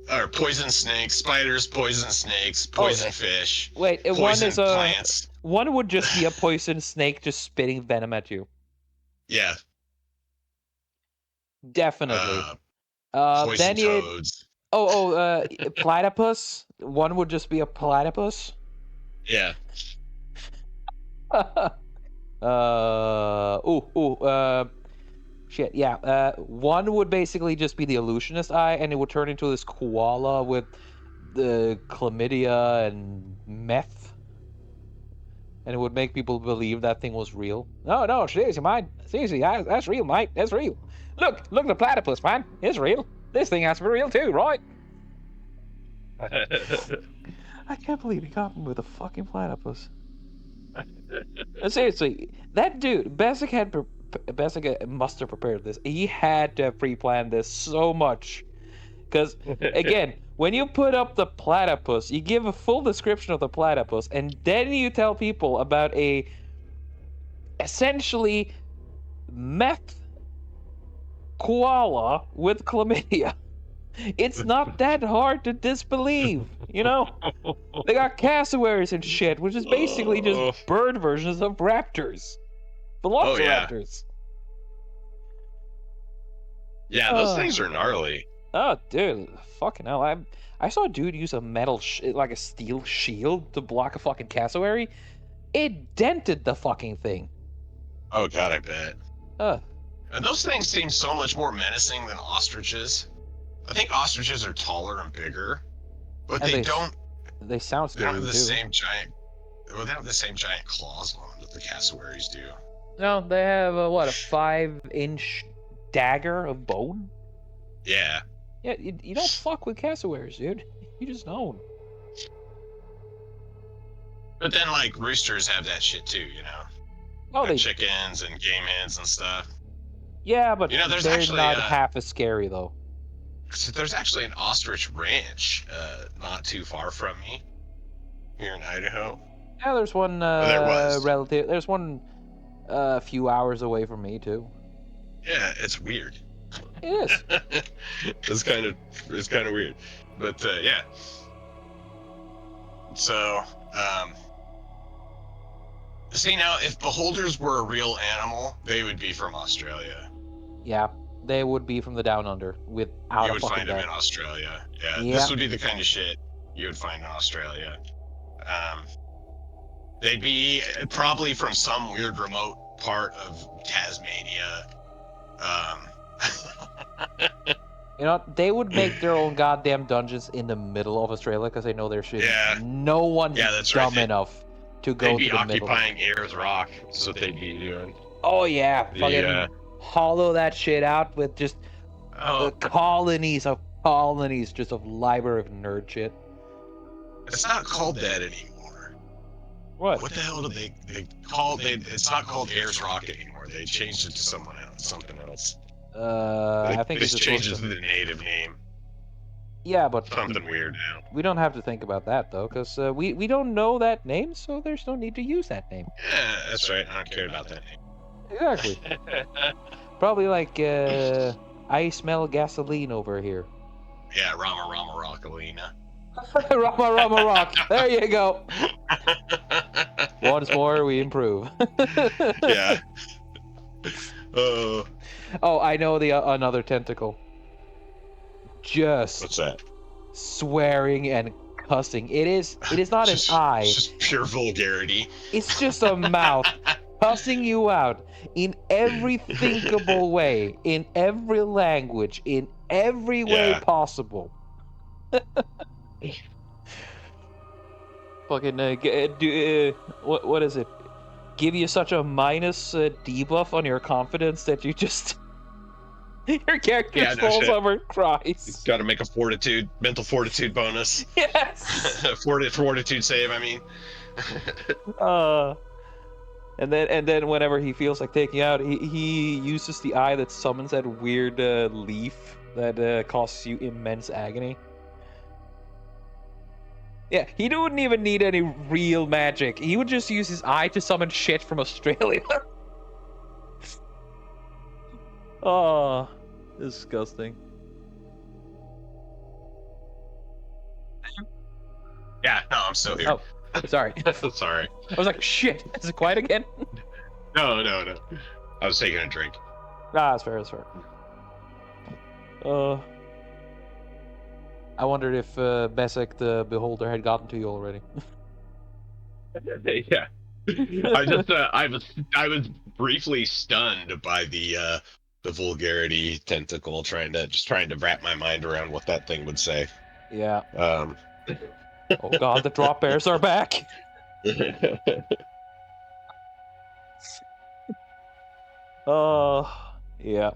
or poison snakes, spiders, poison snakes, poison fish, Wait, poison plants. One would just be a poison snake just spitting venom at you. Yeah. Definitely. Poison Then you. toads. Platypus. One would just be a platypus. Yeah. Shit. Yeah. One would basically just be the illusionist eye, and it would turn into this koala with the chlamydia and meth, and it would make people believe that thing was real. No, seriously, mate. Seriously, that's real, mate. That's real. Look, the platypus, man. It's real. This thing has to be real too, right? I can't believe he got me with a fucking platypus. Seriously, that dude, Bessick must have prepared this. He had to have pre-planned this so much. Because, again, when you put up the platypus, you give a full description of the platypus, and then you tell people about a essentially meth koala with chlamydia. It's not that hard to disbelieve, you know? They got cassowaries and shit, which is basically just Oh. bird versions of raptors. Oh, yeah. Velociraptors. Yeah, those things are gnarly. Oh, dude, fucking hell! I saw a dude use a metal, like a steel shield, to block a fucking cassowary. It dented the fucking thing. Oh god, I bet. Uh, And those things seem so much more menacing than ostriches. I think ostriches are taller and bigger, but and they they don't. they sound They don't scary have the too. same giant. Well, they don't have the same giant claws on them that the cassowaries do. No, they have a 5-inch dagger of bone. Yeah. Yeah, you don't fuck with cassowaries, dude. You just don't. But then, like, roosters have that shit too, you know? Oh, they. Chickens and game hens and stuff. Yeah, but You know, there's they're actually not half as scary though. so there's actually an ostrich ranch not too far from me here in Idaho. Yeah, there's one There was. relative. There's one a few hours away from me too. Yeah, it's weird. It is. it's kind of weird, but yeah. So, see now, if beholders were a real animal, they would be from Australia. Yeah, they would be from the down under without You a would fucking find them doubt. in Australia. Yeah, Yeah. this would be the kind of shit you would find in Australia. They'd be probably from some weird remote part of Tasmania. You know, they would make their own goddamn dungeons in the middle of Australia because they know there should Yeah. no one's Yeah, that's dumb right. enough to They'd go be to the middle. occupying Ayers Rock. That's what they'd be doing. Oh yeah, The, fucking hollow that shit out with just colonies just of library of nerd shit. It's not called that anymore. What? What the hell do they call it? It's not called Ayers Rock anymore. They changed it to something else. I think it it's just just changes the native name. Yeah, but Something weird now. we don't have to think about that though, because we don't know that name, so there's no need to use that name. Yeah, that's right. I don't care about that name. Exactly. Probably like I smell gasoline over here. Yeah, Rama Rockalina. Rama Rock. There you go. Once more, we improve. Yeah. Oh, I know the another tentacle. Just What's that? swearing and cussing. It is not an eye. It's just pure vulgarity. It's just a mouth cussing you out in every thinkable way, in every language, in every way possible. Fucking what is it? Give you such a minus debuff on your confidence that you just your character falls over and cries. Got to make a mental fortitude bonus. Yes. Fortitude save. I mean. And then whenever he feels like taking out, he uses the eye that summons that weird leaf that causes you immense agony. Yeah, he wouldn't even need any real magic. He would just use his eye to summon shit from Australia. Oh, disgusting. Yeah, no, I'm still here. Oh, sorry. Sorry. I was like, shit, is it quiet again? No. I was taking a drink. Ah, that's fair, that's fair. I wondered if Besek the Beholder had gotten to you already. Yeah. I was briefly stunned by the vulgarity tentacle, trying to wrap my mind around what that thing would say. Yeah. Oh god, the drop bears are back. Yeah.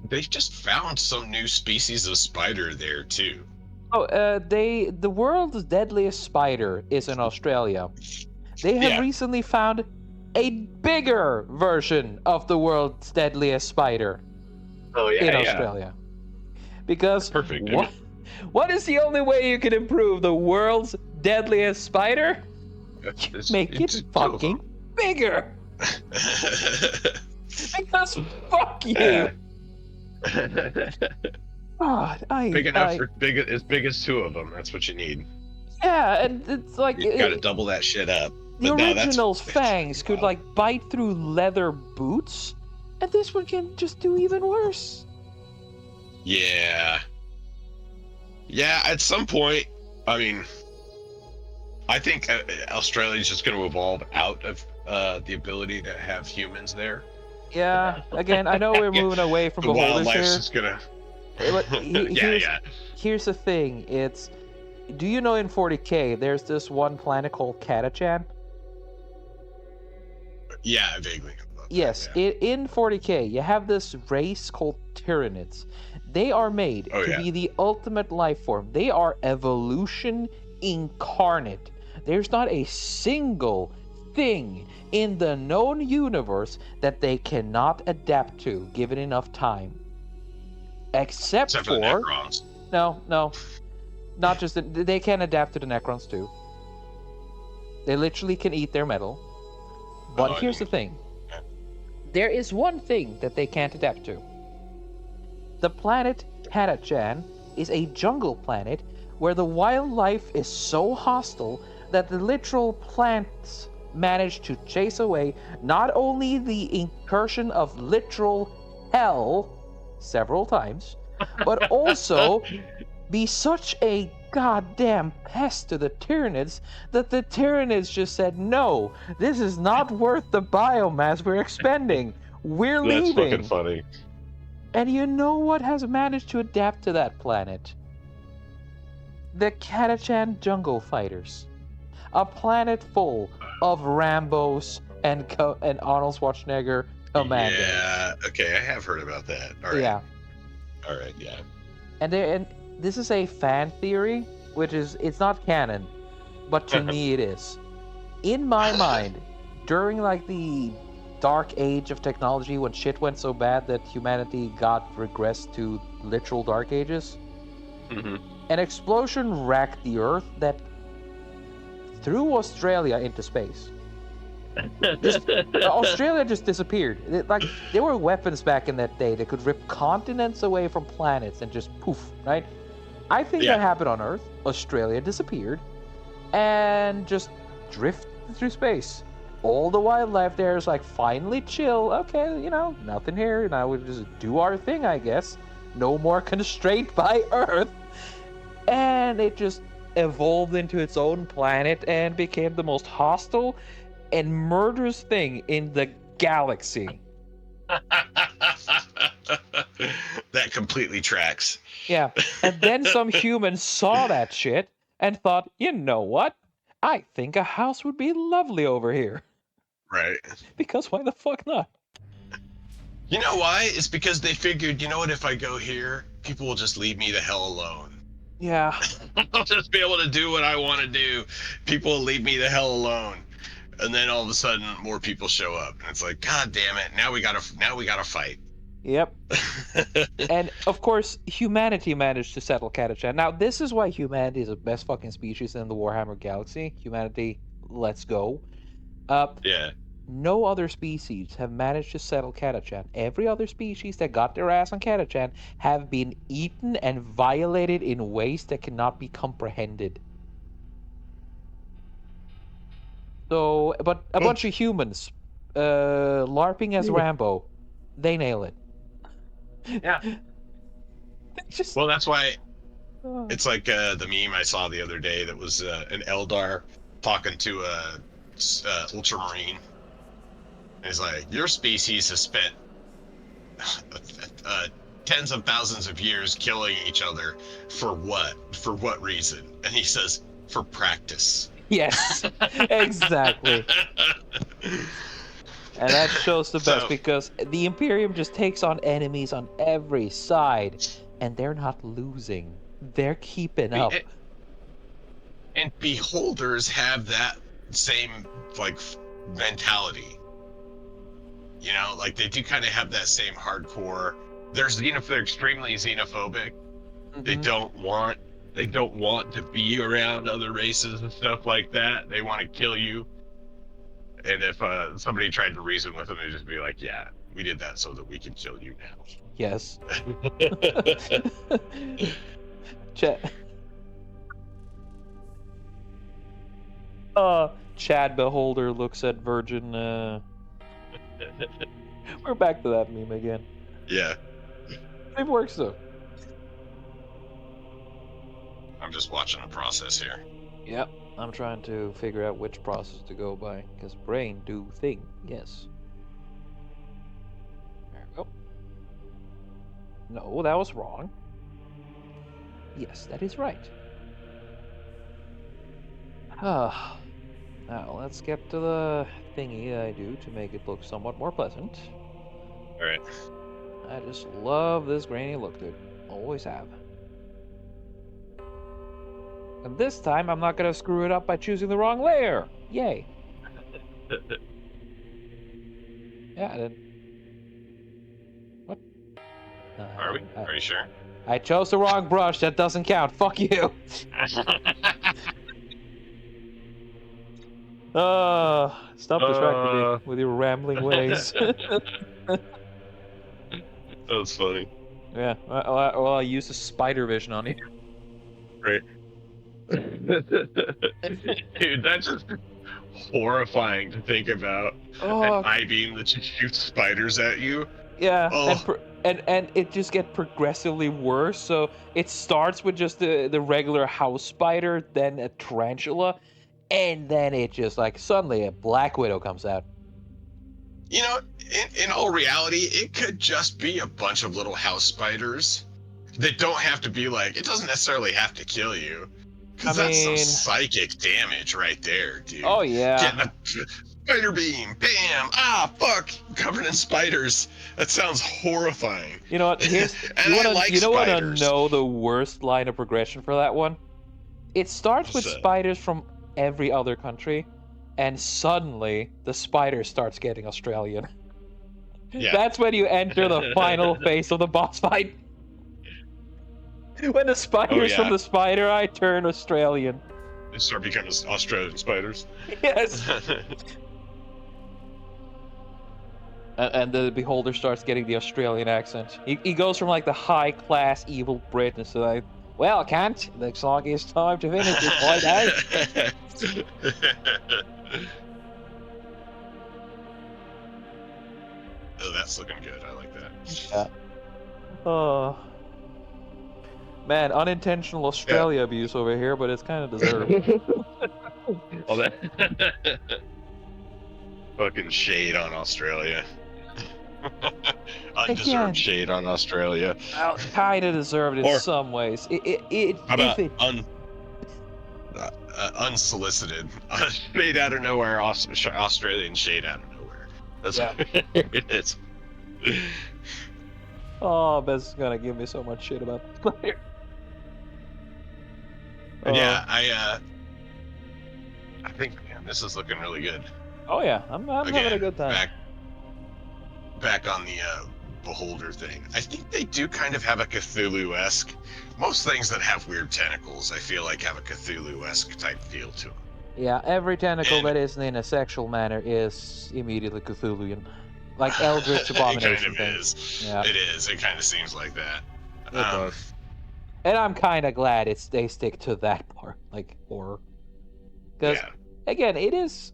They just found some new species of spider there too. Oh, the world's deadliest spider is in Australia. They have recently found a bigger version of the world's deadliest spider in Australia. Because Perfect. I mean, what is the only way you can improve the world's deadliest spider? Make it it's two of fucking bigger. them. Because fuck you. Yeah. God, Big enough for as big as two of them. That's what you need. yeah, and it's like You got to double that shit up. the But no, that's original's fangs pretty could wild. like bite through leather boots, and this one can just do even worse. Yeah. Yeah, at some point, I mean, I think Australia's just going to evolve out of the ability to have humans there. Yeah, again, I know we're moving away from The beholders wildlife's here, just going but to... Yeah. here's the thing. It's, do you know in 40K there's this one planet called Catachan? Yeah, I vaguely know about Yes, that, yeah. in 40K, you have this race called Tyranids. They are made Oh, to yeah. be the ultimate life form. They are evolution incarnate. There's not a single thing in the known universe that they cannot adapt to, given enough time. Except Except for the for... Necrons. No. Not just... They can adapt to the Necrons, too. They literally can eat their metal. But here's the thing. There is one thing that they can't adapt to. The planet Catachan is a jungle planet where the wildlife is so hostile that the literal plants manage to chase away not only the incursion of literal hell several times, but also be such a goddamn pest to the Tyranids that the Tyranids just said, no, this is not worth the biomass we're expending. We're leaving. That's fucking funny. And you know what has managed to adapt to that planet? The Catachan Jungle Fighters. A planet full of Rambos and Arnold Schwarzenegger commandos. Yeah, okay, I have heard about that. All right. Yeah. All right, yeah. And this is a fan theory, which is, it's not canon, but to me it is. In my mind, during like the dark age of technology, when shit went so bad that humanity got regressed to literal dark ages, an explosion racked the Earth that threw Australia into space. Australia just disappeared. Like, there were weapons back in that day that could rip continents away from planets and just poof, right? I think that happened on Earth. Australia disappeared and just drifted through space. All the wildlife there is like, finally chill. Okay, you know, nothing here. Now we just do our thing, I guess. No more constraint by Earth. And it just evolved into its own planet and became the most hostile and murderous thing in the galaxy. That completely tracks. Yeah, and then some humans saw that shit and thought, you know what? I think a house would be lovely over here. Right. Because why the fuck not? You know why? It's because they figured, you know what, if I go here, people will just leave me the hell alone. Yeah. I'll just be able to do what I want to do. People will leave me the hell alone. And then all of a sudden more people show up. And it's like, God damn it, now we gotta fight. Yep. And of course, humanity managed to settle Catachan. Now, this is why humanity is the best fucking species in the Warhammer Galaxy. Humanity, let's go. Yeah. No other species have managed to settle Catachan. Every other species that got their ass on Catachan have been eaten and violated in ways that cannot be comprehended. So, but a bunch of humans, LARPing as Rambo, they nail it. Yeah. Just... Well, that's why it's like the meme I saw the other day that was an Eldar talking to a Ultramarine. And he's like, your species has spent tens of thousands of years killing each other for what? For what reason? And he says, for practice. Yes, exactly. And that shows the best because the Imperium just takes on enemies on every side, and they're not losing. They're keeping up. And beholders have that same, like, mentality. You know, like, they do kind of have that same hardcore... They're extremely xenophobic, They Mhm. don't want to be around other races and stuff like that. They want to kill you. And if somebody tried to reason with them, they'd just be like, "Yeah, we did that so that we can kill you Yes. now." Chad, Chad Beholder looks at Virgin. We're back to that meme again. Yeah, It works though. I'm just watching a process here. Yep. I'm trying to figure out which process to go by, because brain do thing. Yes. There we go. No, that was wrong. Yes, that is right. Ah. Now, let's get to the thingy I do to make it look somewhat more pleasant. All right. I just love this grainy look, dude. Always have. And this time, I'm not gonna screw it up by choosing the wrong layer. Yay. Yeah, I didn't. What? Are we? I, Are you sure? I chose the wrong brush. That doesn't count. Fuck you. Stop distracting me uh, with your rambling ways. that's funny. Yeah, well, I used the spider vision on you. Right. Dude, that's just horrifying to think about. An Oh, I-beam that just shoots spiders at you. yeah, Oh, and it just get progressively worse. So it starts with just the regular house spider, then a tarantula, and then it just like suddenly a black widow comes out. you know, in all reality, it could just be a bunch of little house spiders. They don't have to be like, it doesn't necessarily have to kill you. I Because that's some mean, psychic damage right there, dude. oh yeah, Getting a spider beam, bam, ah, fuck, covered in spiders. That sounds horrifying. you know what? Here's And I like you know what? I spiders. know the worst line of progression for that one. It starts with So, spiders from every other country, and suddenly the spider starts getting Australian. yeah. That's when you enter the final phase of the boss fight. When the Oh, spiders from yeah. the spider eye turn Australian. They start becoming Australian spiders. Yes. And the beholder starts getting the Australian accent. He goes from like the high class evil Britain to like, well, can't. Looks like it's time to finish this fight, eh? Oh, that's looking good. I like that. Yeah. Oh. Man, unintentional Yeah. Australia abuse over here, but it's kind of deserved. All that fucking shade on Australia. Undeserved Again, shade on Australia. well, kind of deserved in Or some ways. how If about it, unsolicited shade out of nowhere? Australian shade out of nowhere. That's yeah. what it is. Oh, Bez is gonna give me so much shit about this player. And yeah, I think, man, this is looking really good. Oh yeah, I'm having a Again, good time. back on the beholder thing. I think they do kind of have a Cthulhu-esque. Most things that have weird tentacles, I feel like, have a Cthulhu-esque type feel to them. Yeah, every tentacle And that isn't in a sexual manner is immediately Cthulhuian. Like Eldritch it kind Abomination of things. is. Yeah, It is. It kind of seems like that. it does. And I'm kind of glad they stick to that part, like horror. Because, Yeah. again, it is...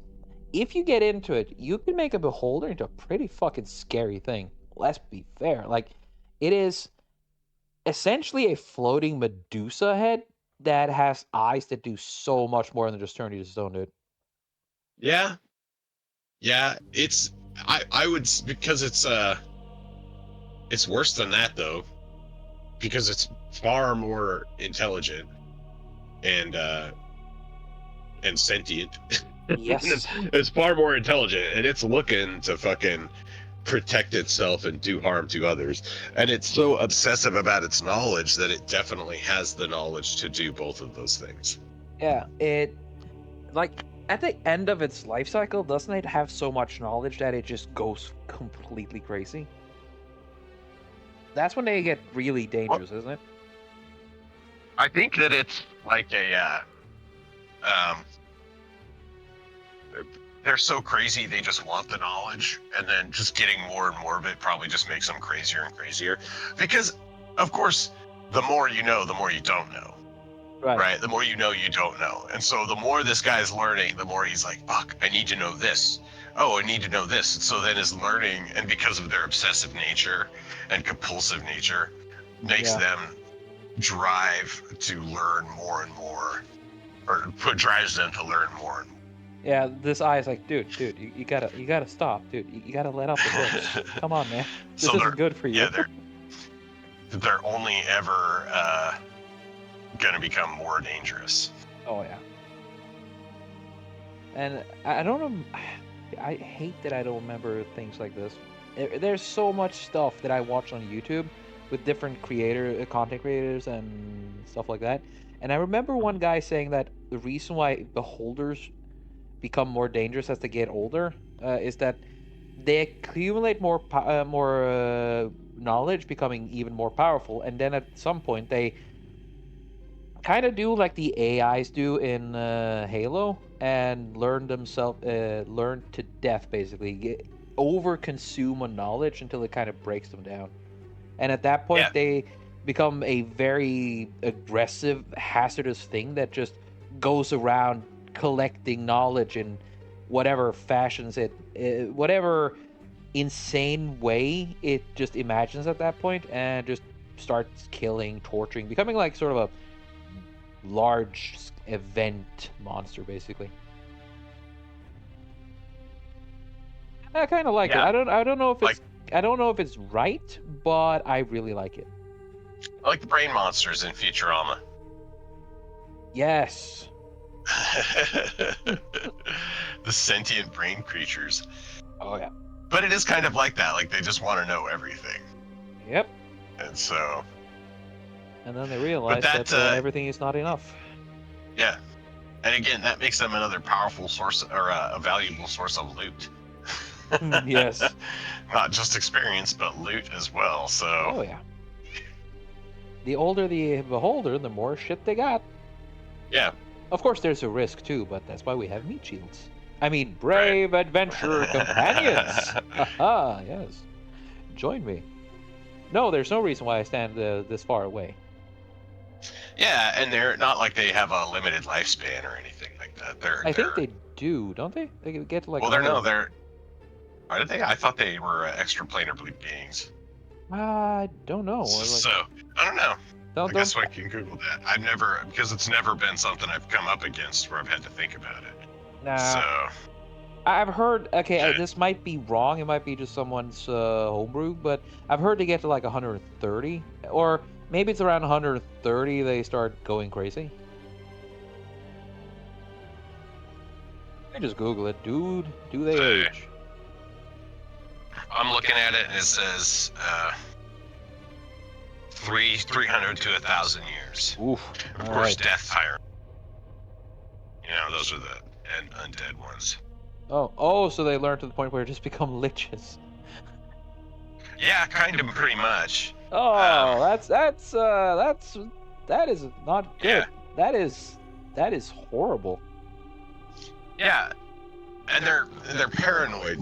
If you get into it, you can make a beholder into a pretty fucking scary thing. Let's be fair. Like, it is essentially a floating Medusa head that has eyes that do so much more than just turn you to stone, dude. Yeah. Yeah. I would, because it's worse than that though, because it's far more intelligent and sentient. Yes. It's far more intelligent, and it's looking to fucking protect itself and do harm to others. And it's so obsessive about its knowledge that it definitely has the knowledge to do both of those things. Yeah, it... Like, at the end of its life cycle, doesn't it have so much knowledge that it just goes completely crazy? That's when they get really Well, dangerous, isn't it? I think that it's like they're so crazy they just want the knowledge, and then just getting more and more of it probably just makes them crazier and crazier. Because, of course, the more you know, the more you don't know. Right? The more you know, you don't know. And so the more this guy's learning, the more he's like, fuck, I need to know this. Oh, I need to know this. And so then his learning, and because of their obsessive nature and compulsive nature, makes them drive to learn more and more, or drives them to learn more and more. Yeah, this eye is like, dude, you gotta stop, dude. You gotta let off the brakes. Come on, man. This isn't good for you. Yeah, they're only ever gonna become more dangerous. Oh yeah. And I don't know. I hate that I don't remember things like this. There's so much stuff that I watch on YouTube with different content creators, and stuff like that. And I remember one guy saying that the reason why beholders become more dangerous as they get older is that they accumulate more knowledge, becoming even more powerful, and then at some point they kind of do like the AIs do in Halo, and learn to death, basically over consume on knowledge until it kind of breaks them down, and at that point they become a very aggressive, hazardous thing that just goes around collecting knowledge in whatever fashions whatever insane way it just imagines at that point, and just starts killing, torturing, becoming like sort of a large event monster, basically. I kind of like it. I don't know if it's I don't know if it's right, but I really like it. I like the brain monsters in Futurama. Yes. The sentient brain creatures. Oh yeah. But it is kind of like that. Like, they just want to know everything. Yep. And so. And then they realize that everything is not enough. Yeah. And again, that makes them another powerful source, or a valuable source of loot. Yes. Not just experience, but loot as well. So. Oh yeah. The older the beholder, the more shit they got. Yeah. Of course, there's a risk too, but that's why we have meat shields. I mean, brave adventure companions. Haha, yes. Join me. No, there's no reason why I stand this far away. Yeah, and they're not like they have a limited lifespan or anything like that. I think they do, don't they? They get to like. Well, they're. Are they? I thought they were extraplanar beings. I don't know. So I don't know. I guess I can Google that. I've never, because it's never been something I've come up against where I've had to think about it. Nah. So. I've heard. Okay, this might be wrong. It might be just someone's homebrew, but I've heard they get to like 130, or maybe it's around 130 they start going crazy. I just Google it, dude. Do they age? I'm looking at it, and it says 300 to 1,000 years. Oof. Of course, death tyrant. You know, those are the undead ones. Oh, so they learn to the point where they just become liches. Yeah, kind of, pretty much. Oh, that is not good. Yeah. That is horrible. Yeah, and they're paranoid.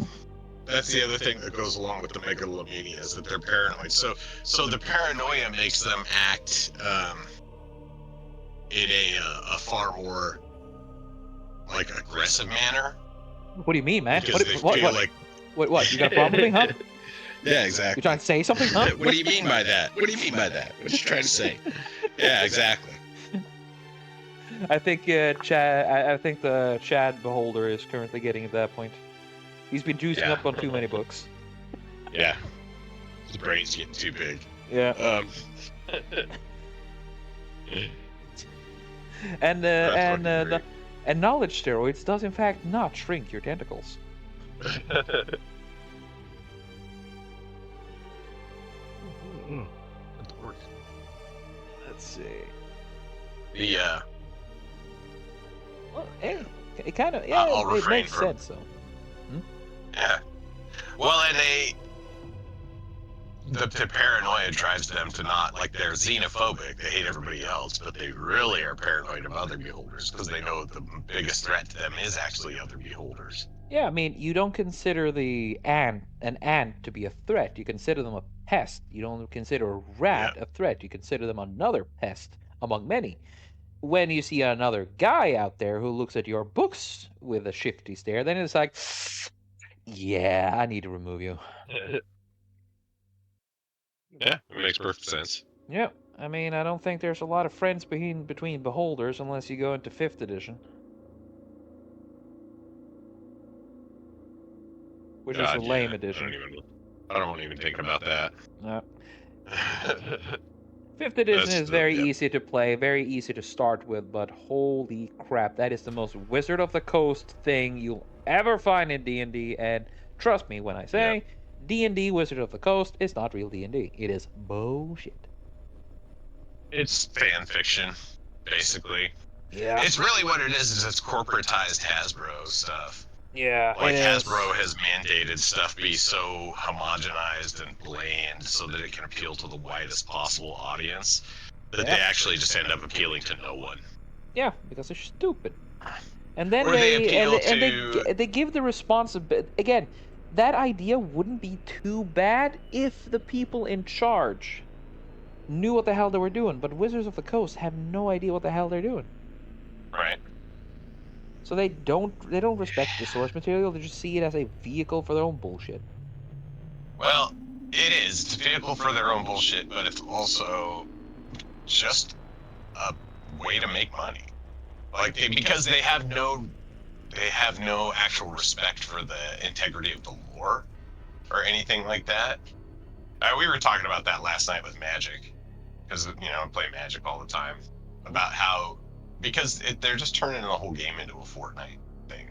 That's the other thing that goes along with the megalomania, is that they're paranoid. So the paranoia makes them act in a far more like aggressive manner. What do you mean, man? What? You got a problem with me, huh? Yeah, exactly. You trying to say something, huh? What do you mean by that? What do you mean by that? What you trying to say? Yeah, exactly. I think I think the Chad Beholder is currently getting at that point. He's been juicing up on too many books. Yeah. His brain's getting too big. Yeah. And knowledge steroids does in fact not shrink your tentacles. Let's see. Well, it kind of it makes sense though. Yeah. Well, and the paranoia drives them to not, like, they're xenophobic, they hate everybody else, but they really are paranoid of other beholders because they know the biggest threat to them is actually other beholders. Yeah, I mean, you don't consider an ant to be a threat. You consider them a pest. You don't consider a Yeah. rat a threat. You consider them another pest among many. When you see another guy out there who looks at your books with a shifty stare, then it's like, yeah, I need to remove you. Yeah, it makes perfect sense. Yep. I mean, I don't think there's a lot of friends between beholders unless you go into 5th edition, which is a God, lame yeah. I don't edition. even. I don't even think about that. No. 5th edition That's is very yeah. easy to play, very easy to start with, but holy crap, that is the most Wizard of the Coast thing you'll ever find in D&D, and trust me when I Yeah. say D&D Wizard of the Coast is not real D&D. It is bullshit. It's fan fiction, basically. Yeah. It's really what it is it's corporatized Hasbro stuff. Yeah, it Like is. Hasbro has mandated stuff be so homogenized and bland so that it can appeal to the widest possible audience that Yeah. they actually just end up appealing to no one. Yeah, because they're stupid. And then Or they appeal they give the responsibility again. That idea wouldn't be too bad if the people in charge knew what the hell they were doing, but Wizards of the Coast have no idea what the hell they're doing. Right. So they don't respect the source material. They just see it as a vehicle for their own bullshit. Well, it is. It's a vehicle for their own bullshit, but it's also just a way to make money. Like because they have no actual respect for the integrity of the lore or anything like that. We were talking about that last night with Magic, because I play Magic all the time, about how because they're just turning the whole game into a Fortnite thing.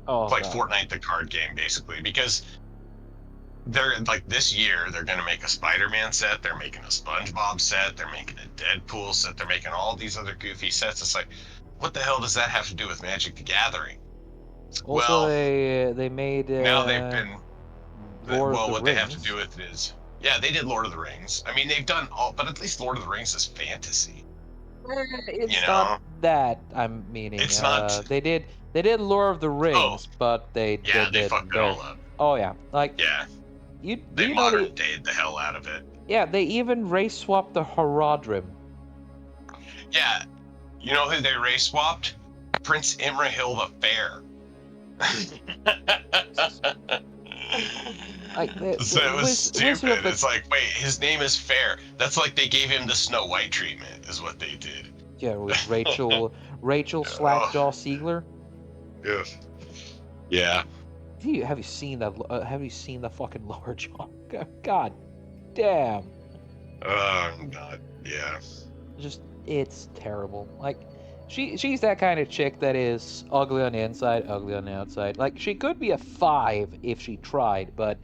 Oh, It's like God. Fortnite the card game basically, because they're like this year they're going to make a Spider-Man set, they're making a SpongeBob set, they're making a Deadpool set, they're making all these other goofy sets. It's like, what the hell does that have to do with Magic the Gathering? Also, Well, they made now they've been Lord of well, the what they have to do Rings. with it is, yeah, they did Lord of the Rings. I mean, they've done all, but at least Lord of the Rings is fantasy. You It's not know, that I'm meaning. it's not. They did Lord of the Oh, Rings, but they yeah, they did fucked it very. all up. Oh yeah, like Yeah, you do they you know modern dayed the hell out of it. yeah, they even race swapped the Haradrim. Yeah, you know who they race swapped? Prince Imrahil the Fair. Like So it was Wizard of stupid. the It's like, wait, his name is Fair. That's like they gave him the Snow White treatment, is what they did. yeah with Rachel Oh, Slackjaw Siegler. yes. Yeah. Have you seen that? Have you seen the fucking lower jaw? God damn. Oh, God. Yeah. Just it's terrible. Like she's that kind of chick that is ugly on the inside, ugly on the outside. Like she could be a 5 if she tried, but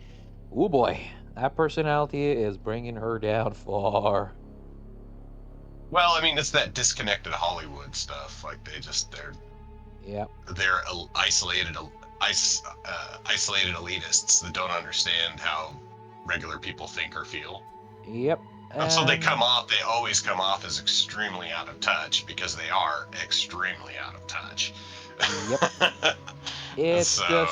oh boy, that personality is bringing her down far. Well, I mean, it's that disconnected Hollywood stuff. Like Yep. they're isolated elitists that don't understand how regular people think or feel. Yep. And so And they always come off as extremely out of touch because they are extremely out of touch. yep. It's So,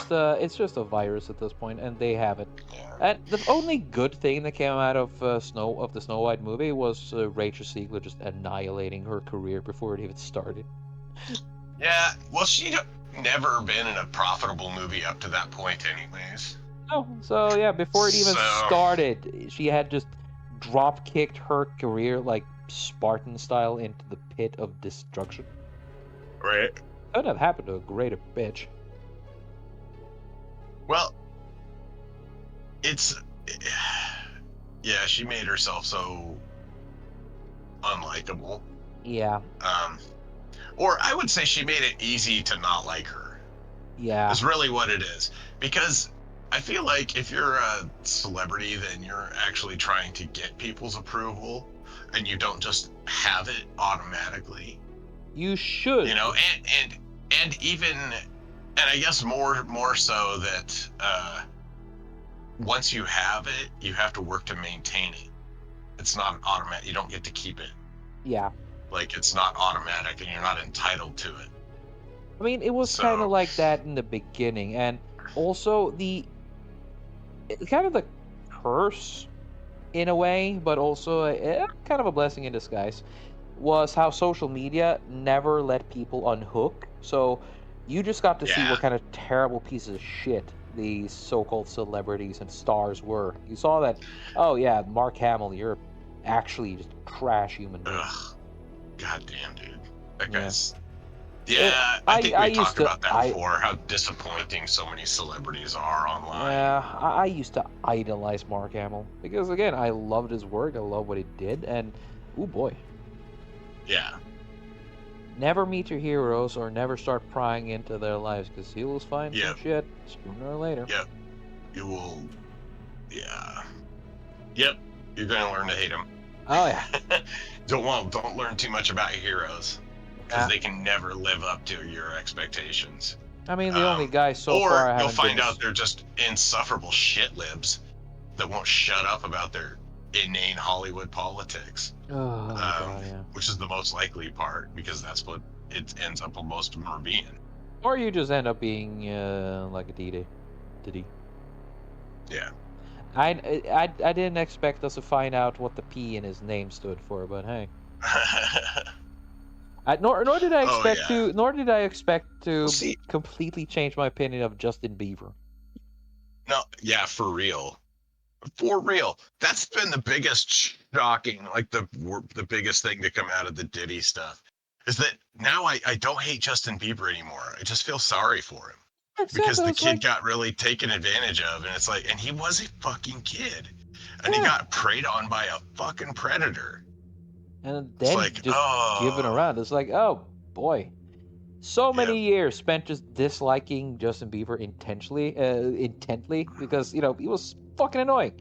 just a virus at this point, and they have it. yeah. And the only good thing that came out of the Snow White movie was Rachel Segler just annihilating her career before it even started. Yeah, well, she'd never been in a profitable movie up to that point, anyways. Oh, so yeah, before it even So, started, she had just drop kicked her career like Spartan style into the pit of destruction. right. Couldn't have happened to a greater bitch. Well, it's. Yeah, she made herself so unlikable. Yeah, Or I would say she made it easy to not like her. yeah, Is really what it is. Because I feel like if you're a celebrity, then you're actually trying to get people's approval, and you don't just have it automatically. you should. And even, and I guess more so that once you have it, you have to work to maintain it. It's not automatic. You don't get to keep it. Yeah. Like, it's not automatic, and you're not entitled to it. I mean, it was kind of So, like that in the beginning, and also kind of the curse in a way, but also kind of a blessing in disguise, was how social media never let people unhook. So you just got to see yeah. what kind of terrible pieces of shit these so-called celebrities and stars were. You saw that, oh yeah, Mark Hamill, you're actually just a trash human being. Ugh. Goddamn, dude. That Yeah. guy's. It, Yeah, I I think I we used talked to about that before, how disappointing so many celebrities are online. yeah, I used to idolize Mark Hamill because again, I loved his work, I love what he did, and oh boy, Yeah. never meet your heroes or never start prying into their lives because he will find some Yep. shit sooner or later. Yep. You will. Yeah. Yep. You're gonna learn to hate them. Oh yeah, Don't learn too much about your heroes, because nah. they can never live up to your expectations. I mean, the only guy so far Or I you'll haven't been find to. out they're just insufferable shit libs that won't shut up about their inane Hollywood politics, Oh god, yeah. which is the most likely part, because that's what it ends up most of them are being. Or you just end up being like a Diddy. Yeah. I didn't expect us to find out what the P in his name stood for, but hey. Nor did I Oh expect yeah. to Well, see, completely change my opinion of Justin Bieber. no, yeah, for real. For real, that's been the biggest shocking, like the biggest thing to come out of the Diddy stuff, is that now I don't hate Justin Bieber anymore. I just feel sorry for him, because Exactly. the It's kid like, got really taken advantage of, and it's like, and he was a fucking kid, and he yeah. got preyed on by a fucking predator. And It's then like, just given oh around. It's like, oh boy. So yeah, many years spent just disliking Justin Bieber intently, because he was fucking annoying.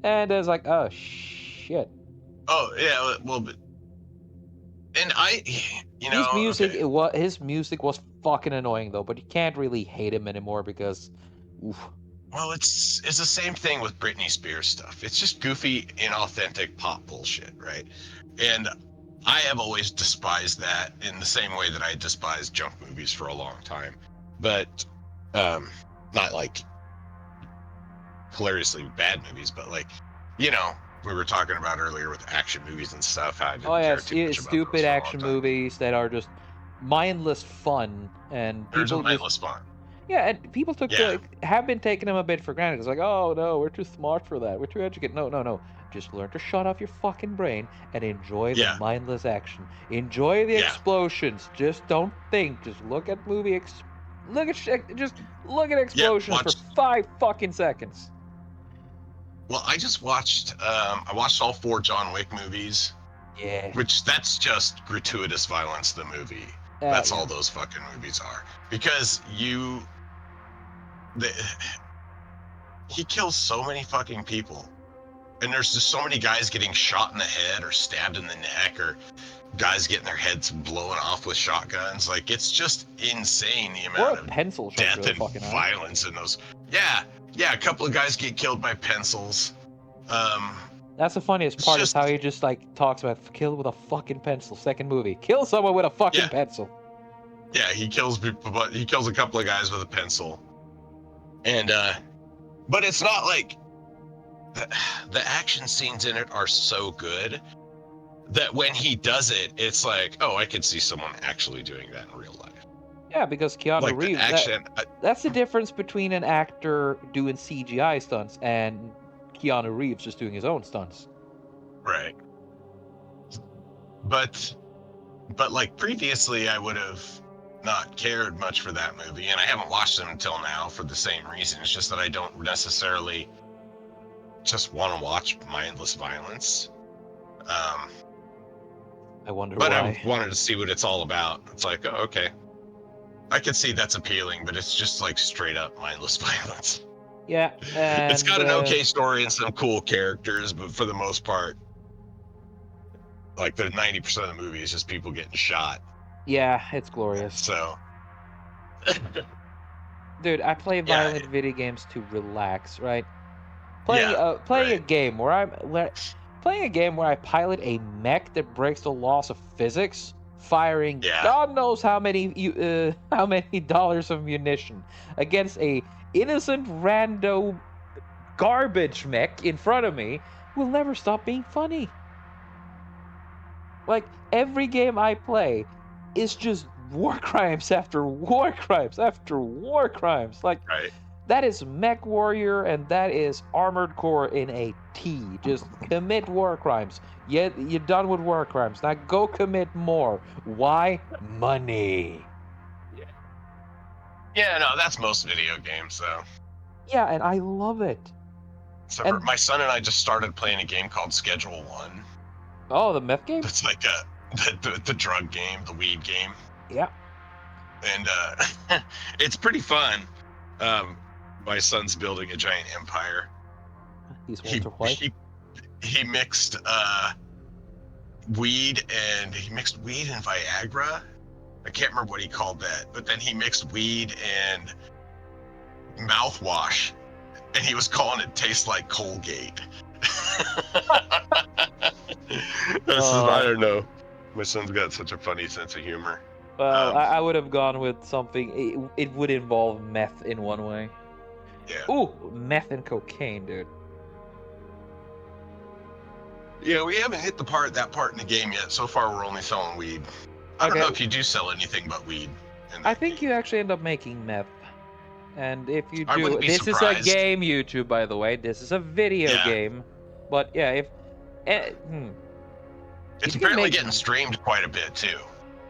And it's like, oh shit. oh yeah, well, and I, okay. His music was fucking annoying though, but you can't really hate him anymore because, oof. Well, it's the same thing with Britney Spears stuff. It's just goofy, inauthentic pop bullshit, right? And I have always despised that in the same way that I despised junk movies for a long time. But um not like hilariously bad movies, but like, you know, we were talking about earlier with action movies and stuff, how I Oh didn't yeah, care too much about those stupid for a long action time. movies that are just mindless fun, and There's a people just mindless fun. yeah, and people Yeah, have been taking them a bit for granted. It's like, oh no, we're too smart for that. We're too educated. No, no, no. Just learn to shut off your fucking brain and enjoy the yeah, mindless action. Enjoy the yeah, explosions. Just don't think. Just look at just look at yep. explosions for Watch. 5 fucking seconds. Well, I watched all 4 John Wick movies. Yeah. Which, that's just gratuitous violence, the movie. That's all Yeah. those fucking movies are. Because the, he kills so many fucking people. And there's just so many guys getting shot in the head or stabbed in the neck, or guys getting their heads blown off with shotguns. Like, it's just insane the Or a amount of pencil shark to death the and fucking eye. violence in those. Yeah, yeah, a couple of guys get killed by pencils. Um, That's the funniest it's part is how just, he just like talks about kill with a fucking pencil. Second movie, kill someone with a fucking yeah, pencil. yeah, he kills people, but he kills a couple of guys with a pencil. And but it's not like the, the action scenes in it are so good that when he does it, it's like, oh, I could see someone actually doing that in real life. Yeah, because Keanu Like the Reeves, action, that's the difference between an actor doing CGI stunts and Keanu Reeves just doing his own stunts. right? But like previously, I would have not cared much for that movie, and I haven't watched it until now for the same reason. It's just that I don't necessarily just want to watch mindless violence. Um, I wonder but I why. wanted to see what it's all about. It's like, oh, okay, I can see that's appealing, but it's just like straight up mindless violence. Yeah, It's and got an okay story and some cool characters, but for the most part, like the 90% of the movie is just people getting shot. yeah, it's glorious. So, Dude, I play yeah, violent video games to relax, right? Playing a right. game playing a game where I pilot a mech that breaks the laws of physics, firing Yeah. God knows how many how many dollars of munition against a innocent rando garbage mech in front of me will never stop being funny. Like every game I play is just war crimes after war crimes after war crimes. Like Right. that is Mech Warrior and that is Armored Core in a T. Just commit war crimes. You're done with war crimes. Now go commit more. Why? Money. Yeah. Yeah. No, that's most video games, though. Yeah, and I love it. So for And my son and I just started playing a game called Schedule One. oh, the meth game? It's like the drug game, the weed game, Yeah. and it's pretty fun. Um, my son's building a giant empire. He's He Walter White. he mixed weed and Viagra. I can't remember what he called that, but then he mixed weed and mouthwash, and he was calling it "Tastes Like Colgate." I don't know. My son's got such a funny sense of humor. Well, I would have gone with something. It would involve meth in one way. Yeah. Ooh, meth and cocaine, dude. Yeah, we haven't hit that part in the game yet. So far, we're only selling weed. I don't know if you do sell anything but weed. I think you actually end up making meth. And if you I do, wouldn't be this is surprised. a game, YouTube, by the way. This is a video Yeah. game. But yeah, if It's If you can apparently make- getting streamed quite a bit too.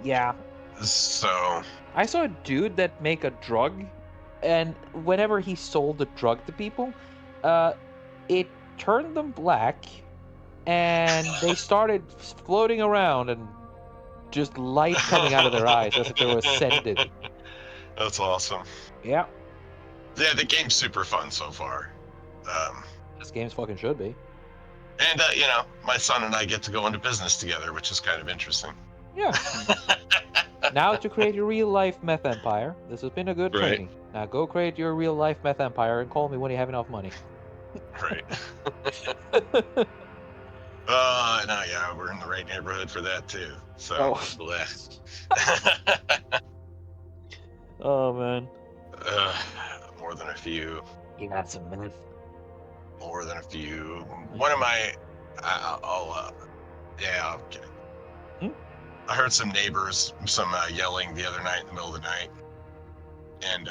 yeah, So I saw a dude that make a drug, and whenever he sold the drug to people, it turned them black, and they started floating around and just light coming out of their eyes as if they were scented. That's awesome. Yeah, Yeah, the game's super fun so far. this game's fucking should be. And my son and I get to go into business together, which is kind of interesting. Yeah. Now to create your real life meth empire. This has been a good Right. training. Now go create your real life meth empire and call me when you have enough money. Right. No, yeah, we're in the right neighborhood for that too. So, Oh. blessed. Oh man. More than a few. You got some meth. More than a few. One of my, yeah, I'm kidding. I heard some neighbors, yelling the other night in the middle of the night, and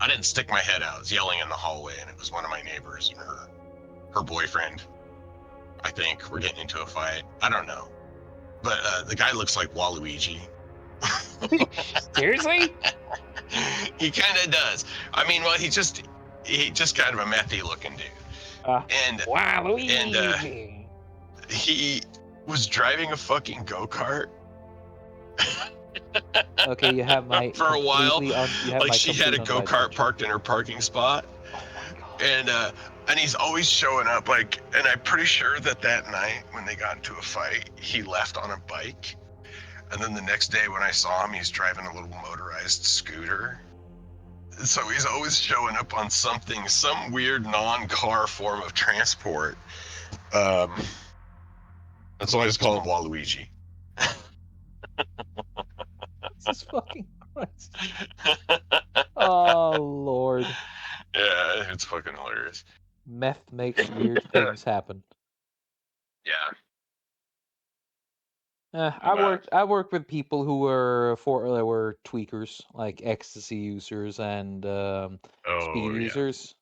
I didn't stick my head out. I was yelling in the hallway, and it was one of my neighbors and her boyfriend. I think we're getting into a fight. I don't know, but the guy looks like Waluigi. Seriously? He kind of does. I mean, well, he's just kind of a methy looking dude. And Waluigi. he was driving a fucking go-kart. Okay, you have my For a while, like she had a go-kart parked in her parking spot, Oh my god. and he's always showing up, like, and I'm pretty sure that night when they got into a fight, he left on a bike, and then the next day when I saw him, he's driving a little motorized scooter. So he's always showing up on some weird non-car form of transport. That's why I just call him Waluigi. Jesus fucking Christ. Oh lord. Yeah, it's fucking hilarious. Meth makes weird things happen. Yeah. I worked with people who were tweakers, like ecstasy users and speed users,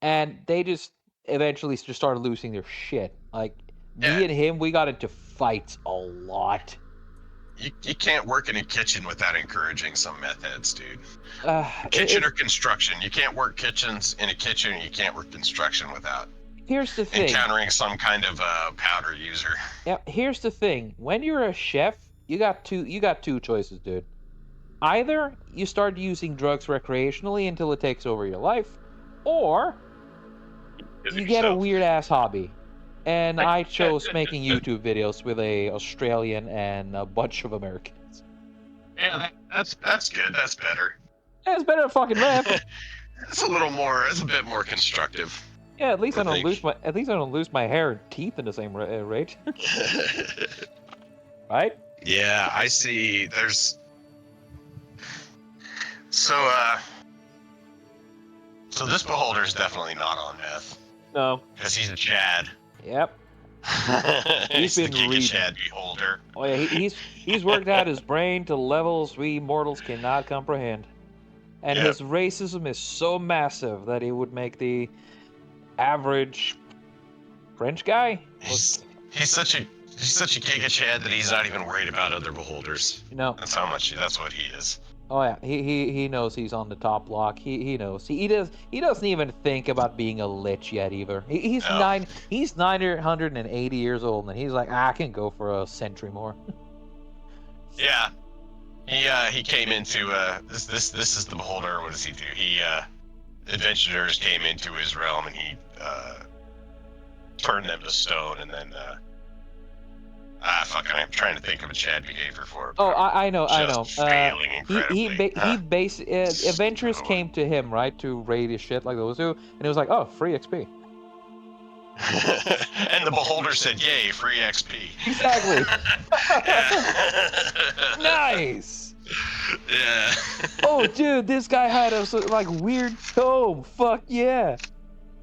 and they just eventually just started losing their shit. Like me and him, we got into fights a lot. You can't work in a kitchen without encouraging some meth heads, dude. Kitchen or construction. You can't work kitchens in a kitchen, and you can't work construction without Here's the thing. encountering some kind of powder user. Yeah, here's the thing. When you're a chef, you got two choices, dude. Either you start using drugs recreationally until it takes over your life, or you get a weird ass hobby. And I chose making YouTube videos with a Australian and a bunch of Americans. Yeah, that's good. That's better. Yeah, it's better than fucking meth. It's a bit more constructive. Yeah, at least I I don't lose think. my hair and teeth in the same rate, right? Yeah, I see. So so this beholder's definitely not on meth No. because he's a Chad. Yep. He's He's the been Giga reading. Chad beholder. Oh yeah, he's worked out his brain to levels we mortals cannot comprehend. And Yep. his racism is so massive that he would make the average French guy look, He's such a he's such a Giga Chad that he's not even worried about other beholders. you know. That's what he is. Oh yeah, he knows he's on the top block. He knows. He doesn't even think about being a lich yet either. No. He's 980 years old and he's like, I can go for a century more. Yeah. He came into this is the beholder. What does he do? He adventurers came into his realm and he turned them to stone and then fucking I'm trying to think of a Chad behavior for it, but Oh, I'm I know, I know. just failing incredibly. Adventurers Stone. came to him, right, to raid his shit like those do, and it was like, oh, free XP. And the beholder said, "Yay, free XP." Exactly. Yeah. Nice. Yeah. Oh, dude, this guy had a like weird tome. Fuck yeah.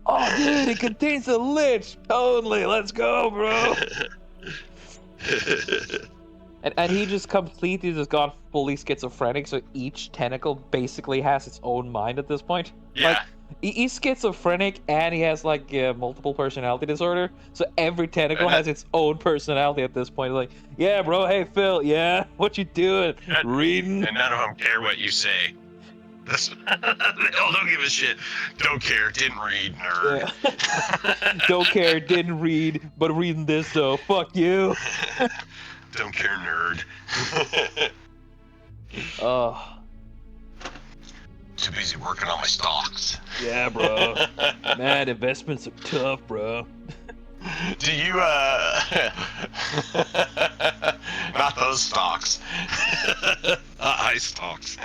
Oh, dude, it contains a lich. Totally. Let's go, bro. And he just completely just gone fully schizophrenic, so each tentacle basically has its own mind at this point. Like, Yeah. he's schizophrenic and he has like multiple personality disorder, so every tentacle And, has its own personality at this point. Like, yeah, bro, hey Phil, yeah, what you doing? Reading? and none of them care what you say. This, they all don't give a shit. Don't care. Didn't read, nerd. Yeah. Don't care, didn't read, but reading this though. Fuck you. Don't care, nerd. Oh, Too busy working on my stocks. yeah, bro. Man, investments are tough, bro. Do you not those stocks. Ice stocks.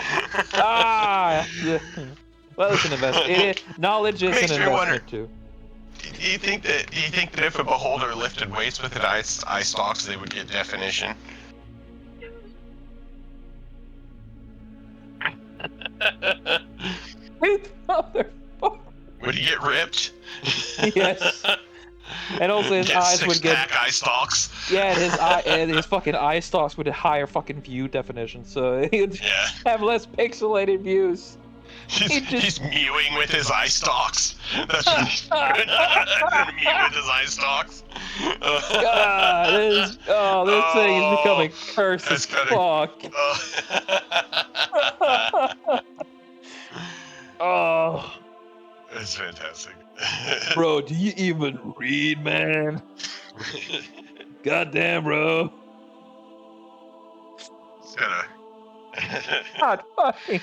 Ah, yeah. Well, it's an investment. Knowledge is Makes an me wonder- investment too. Do you think that if a beholder lifted weights with ice stalks, they would get definition? Wait, motherfucker. Would he get ripped? Yes. And also his Get eyes would get six-pack eye stalks. yeah, and his fucking eye stalks would have higher fucking view definition, so he'd Yeah. have less pixelated views. He's mewing with his eye stalks. That's what he's doing. Mew with his eye stalks. God, this thing is becoming cursed as That's fuck. Oh, It's fantastic. bro, do you even read, man? Goddamn, bro. It's gonna. God fucking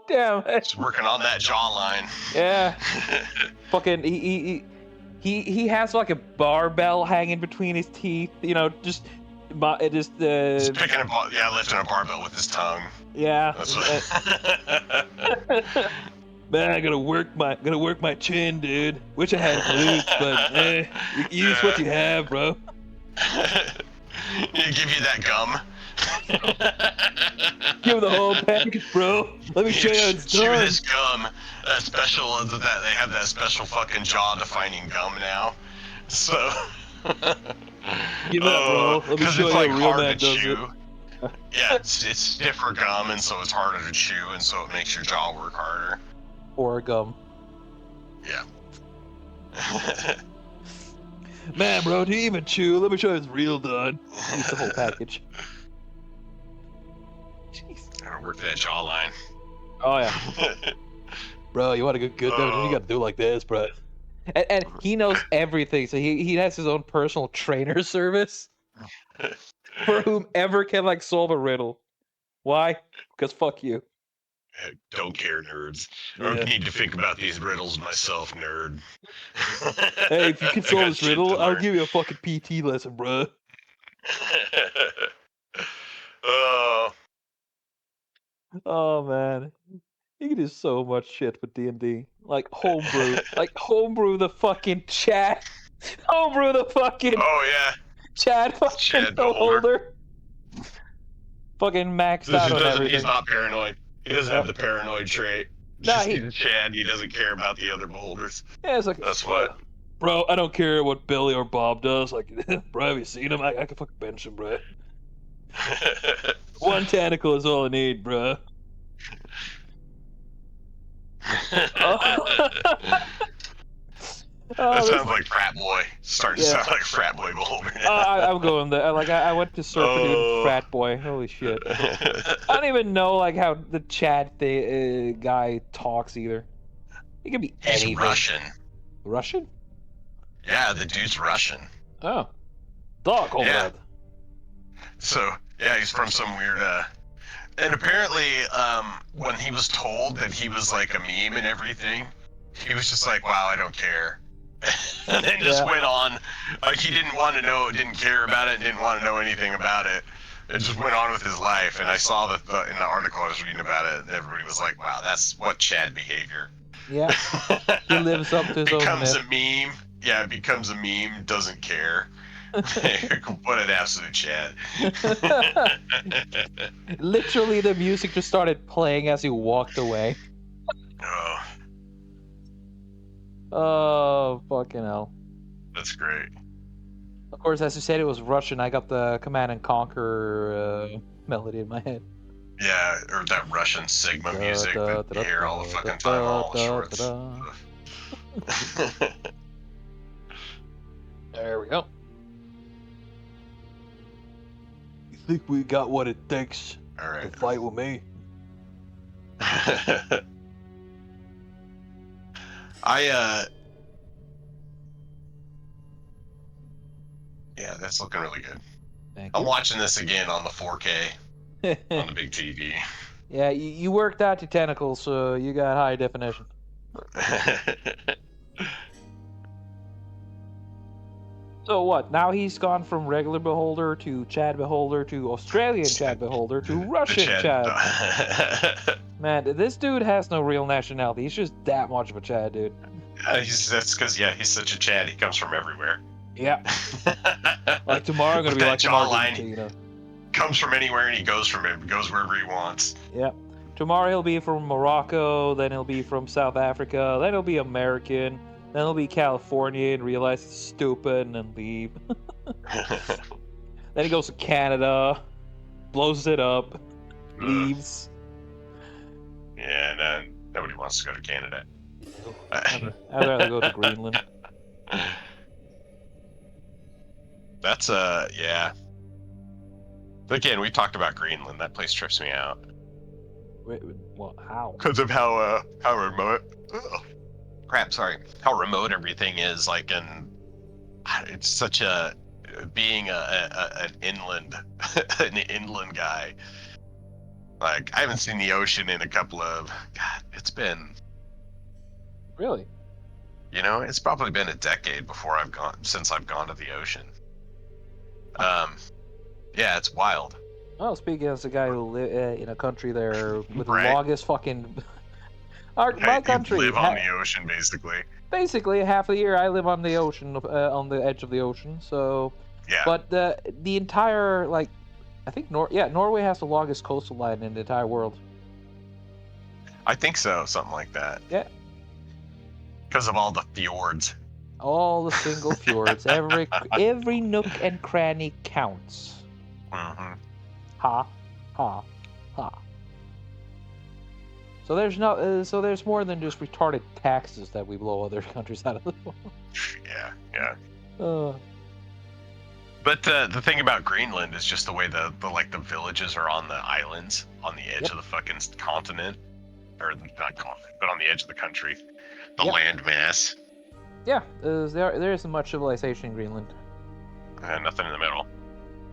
damn it. Just working on that jawline. Yeah. Fucking he has like a barbell hanging between his teeth, you know, just Just picking lifting a barbell with his tongue. yeah. That's what. Man, I gotta work my chin, dude. Wish I had glutes, but use what you have, bro. Give you that gum. Give him the whole package, bro. Let me show you how it's Chew done. this gum. That they have that special fucking jaw-defining gum now. So. Give it up, bro. Let me 'Cause show it's you like how real hard man to does chew. it. Yeah, it's stiffer gum, and so it's harder to chew, and so it makes your jaw work harder. Or gum. Yeah. Man, bro, do you even chew? Let me show you it's real done. Use the whole package. Jeez. Gotta work that jawline. Oh yeah. Bro, you want to go good though? You gotta do like this, bro. And he knows everything, so he has his own personal trainer service for whomever can like solve a riddle. Why? Because fuck you. Don't care, nerds. I Yeah. don't need to think about these riddles myself, nerd. Hey, if you can I solve got this shit riddle, to I'll learn. give you a fucking PT lesson, bro. Oh, Oh man. You can do so much shit with D&D. Like homebrew the fucking chat. Homebrew the fucking Oh yeah, chat fucking Chad Beholder. holder. Fucking maxed out on everything. He's not paranoid. He doesn't have Yep. the paranoid trait. Nah, He's a Chad. He doesn't care about the other beholders. yeah, it's like, That's what. bro, I don't care what Billy or Bob does. Like, bro, have you seen him? I can fucking bench him, bro. One tentacle is all I need, bro. That sounds like frat boy. Starting to sound like frat boy beholder. I'm going there. I went to Serpent and frat boy. Holy shit. I don't even know like how the chat guy talks either. He could be anything. He's Russian. Russian? Yeah, the dude's Russian. Oh. Dog, yeah. So, yeah, he's from some weird, and apparently, when he was told that he was like a meme and everything, he was just like, wow, I don't care. And then just went on, like he didn't want to know, didn't care about it, didn't want to know anything about it. It just went on with his life. And I saw that in the article I was reading about it, everybody was like, wow, that's what Chad behavior. Yeah. He lives up to his own becomes myth. a meme. Yeah, becomes a meme, doesn't care. What an absolute Chad. Literally, the music just started playing as he walked away. Oh. Oh, fucking hell. That's great. Of course, as you said, it was Russian. I got the Command and Conquer melody in my head. Yeah, or that Russian Sigma music that you hear all the fucking time, all the shorts. There we go. You think we got what it takes to fight with me? Yeah, that's looking really good. Thank you. I'm watching this again on the 4K on the big TV. Yeah, you worked out your tentacles, so you got high definition. So what? Now he's gone from regular beholder to Chad beholder to Australian Chad beholder to Russian Chad. Man, this dude has no real nationality. He's just that much of a Chad, dude. That's because he's such a Chad. He comes from everywhere. Yeah. Like tomorrow, I'm gonna be like jawline. Comes from anywhere and he goes from it. Goes wherever he wants. Yeah. Tomorrow he'll be from Morocco. Then he'll be from South Africa. Then he'll be American. Then he'll be California and realize it's stupid and then leave. Then he goes to Canada, blows it up, leaves. Yeah, no, nobody wants to go to Canada. I'd rather go to Greenland. That's yeah. But again, we talked about Greenland. That place trips me out. Wait, what? How? Because of how remote. Sorry. How remote everything is. Like, and it's such a being an inland guy. Like, I haven't seen the ocean in a couple of. God, it's been. Really? It's probably been a decade since I've gone to the ocean. Yeah, it's wild. Well, speaking as a guy who live in a country there with the longest fucking... my country... You live on the ocean, basically. Basically, half the year I live on the ocean, on the edge of the ocean, so... Yeah. But the entire, like... I think, Norway has the longest coastal line in the entire world. I think so, something like that. Yeah. Because of all the fjords. All the single fjords. Every nook and cranny counts. Mm-hmm. Ha, ha, ha. So there's no, so there's more than just retarded taxes that we blow other countries out of the world. Yeah. But the thing about Greenland is just the way the villages are on the islands, on the edge of the fucking continent, or not continent, but on the edge of the country, the land mass. Yeah, there isn't much civilization in Greenland. Nothing in the middle.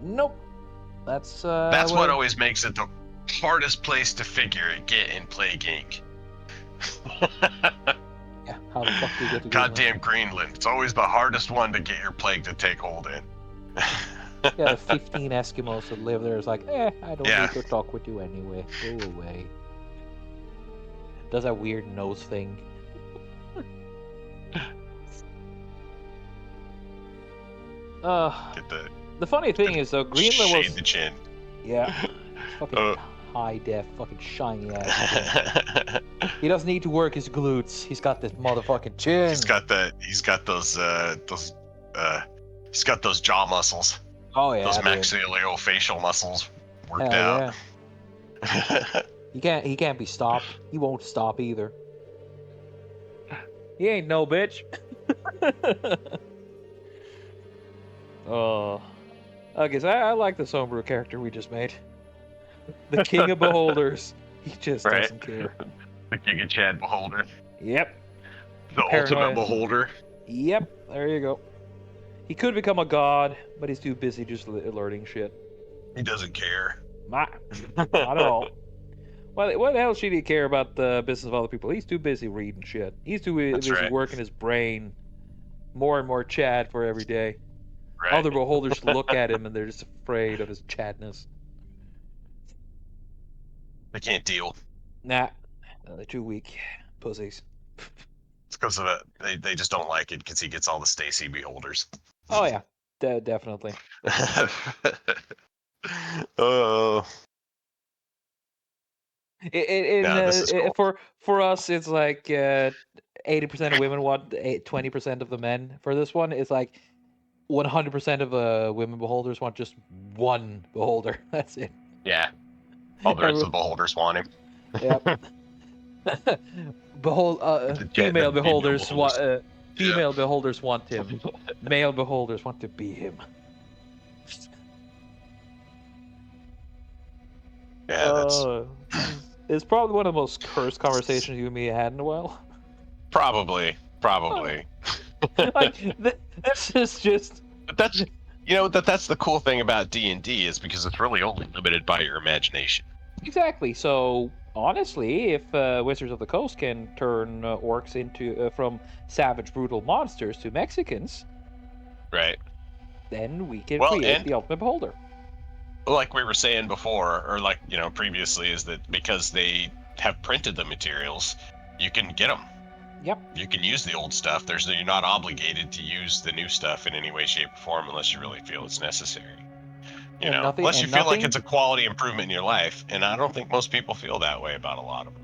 Nope. That's what always makes it the hardest place to get and play Gink. Yeah, how the fuck do you get to Goddamn Greenland. It's always the hardest one to get your plague to take hold in. Yeah, 15 Eskimos that live there is like, I don't need to talk with you anyway. Go away. Does that weird nose thing. Get the The funny thing is though, Greenland shade was the chin. yeah, fucking Uh, high def, fucking shiny ass. He doesn't need to work his glutes. He's got this motherfucking chin. he's got those jaw muscles. Oh yeah, Those dude. maxillofacial muscles worked Hell out. yeah. He can't be stopped. He won't stop either. He ain't no bitch. Oh. Okay, so I like this homebrew character we just made. The King of Beholders. He just Right. doesn't care. The King of Chad Beholder. Yep. The ultimate beholder. Yep, there you go. He could become a god, but he's too busy just learning shit. He doesn't care. Not at all. What the hell should he care about the business of other people? He's too busy reading shit. He's too busy right. working his brain. More and more Chad for every day. Right. Other beholders look at him and they're just afraid of his Chadness. They can't deal. Nah, they're too weak. Pussies. It's because of it. They just don't like it because he gets all the Stacy beholders. Oh yeah, definitely. Oh. For us, it's like 80% of women want 20% of the men. For this one, it's like 100% of women beholders want just one beholder. That's it. Yeah. All the rest of the beholders want him. Yep. Female beholders want female beholders want him. Male beholders want to be him. Yeah, it's probably one of the most cursed conversations you and me had in a while. Probably. Like this is just. But that's the cool thing about D&D is because it's really only limited by your imagination. Exactly. So honestly, if Wizards of the Coast can turn orcs into from savage, brutal monsters to Mexicans, right? Then we can create the ultimate beholder. Like we were saying before, or like previously, is that because they have printed the materials, you can get them. Yep. You can use the old stuff. You're not obligated to use the new stuff in any way, shape, or form unless you really feel it's necessary. Unless you feel like it's a quality improvement in your life, and I don't think most people feel that way about a lot of them.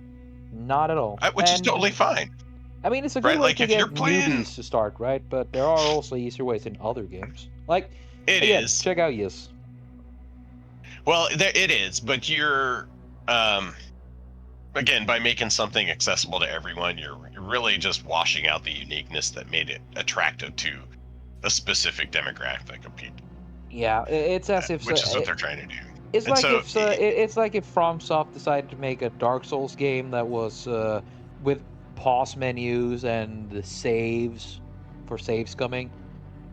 Not at all. Which is totally fine. I mean, it's a good way to get newbies to start, right? But there are also easier ways in other games. Like, check out Yes. Well, it is, but you're, again, by making something accessible to everyone, you're really just washing out the uniqueness that made it attractive to a specific demographic of people. Yeah, it's as if which is what they're trying to do. It's like if FromSoft decided to make a Dark Souls game that was with pause menus and the saves for save scumming.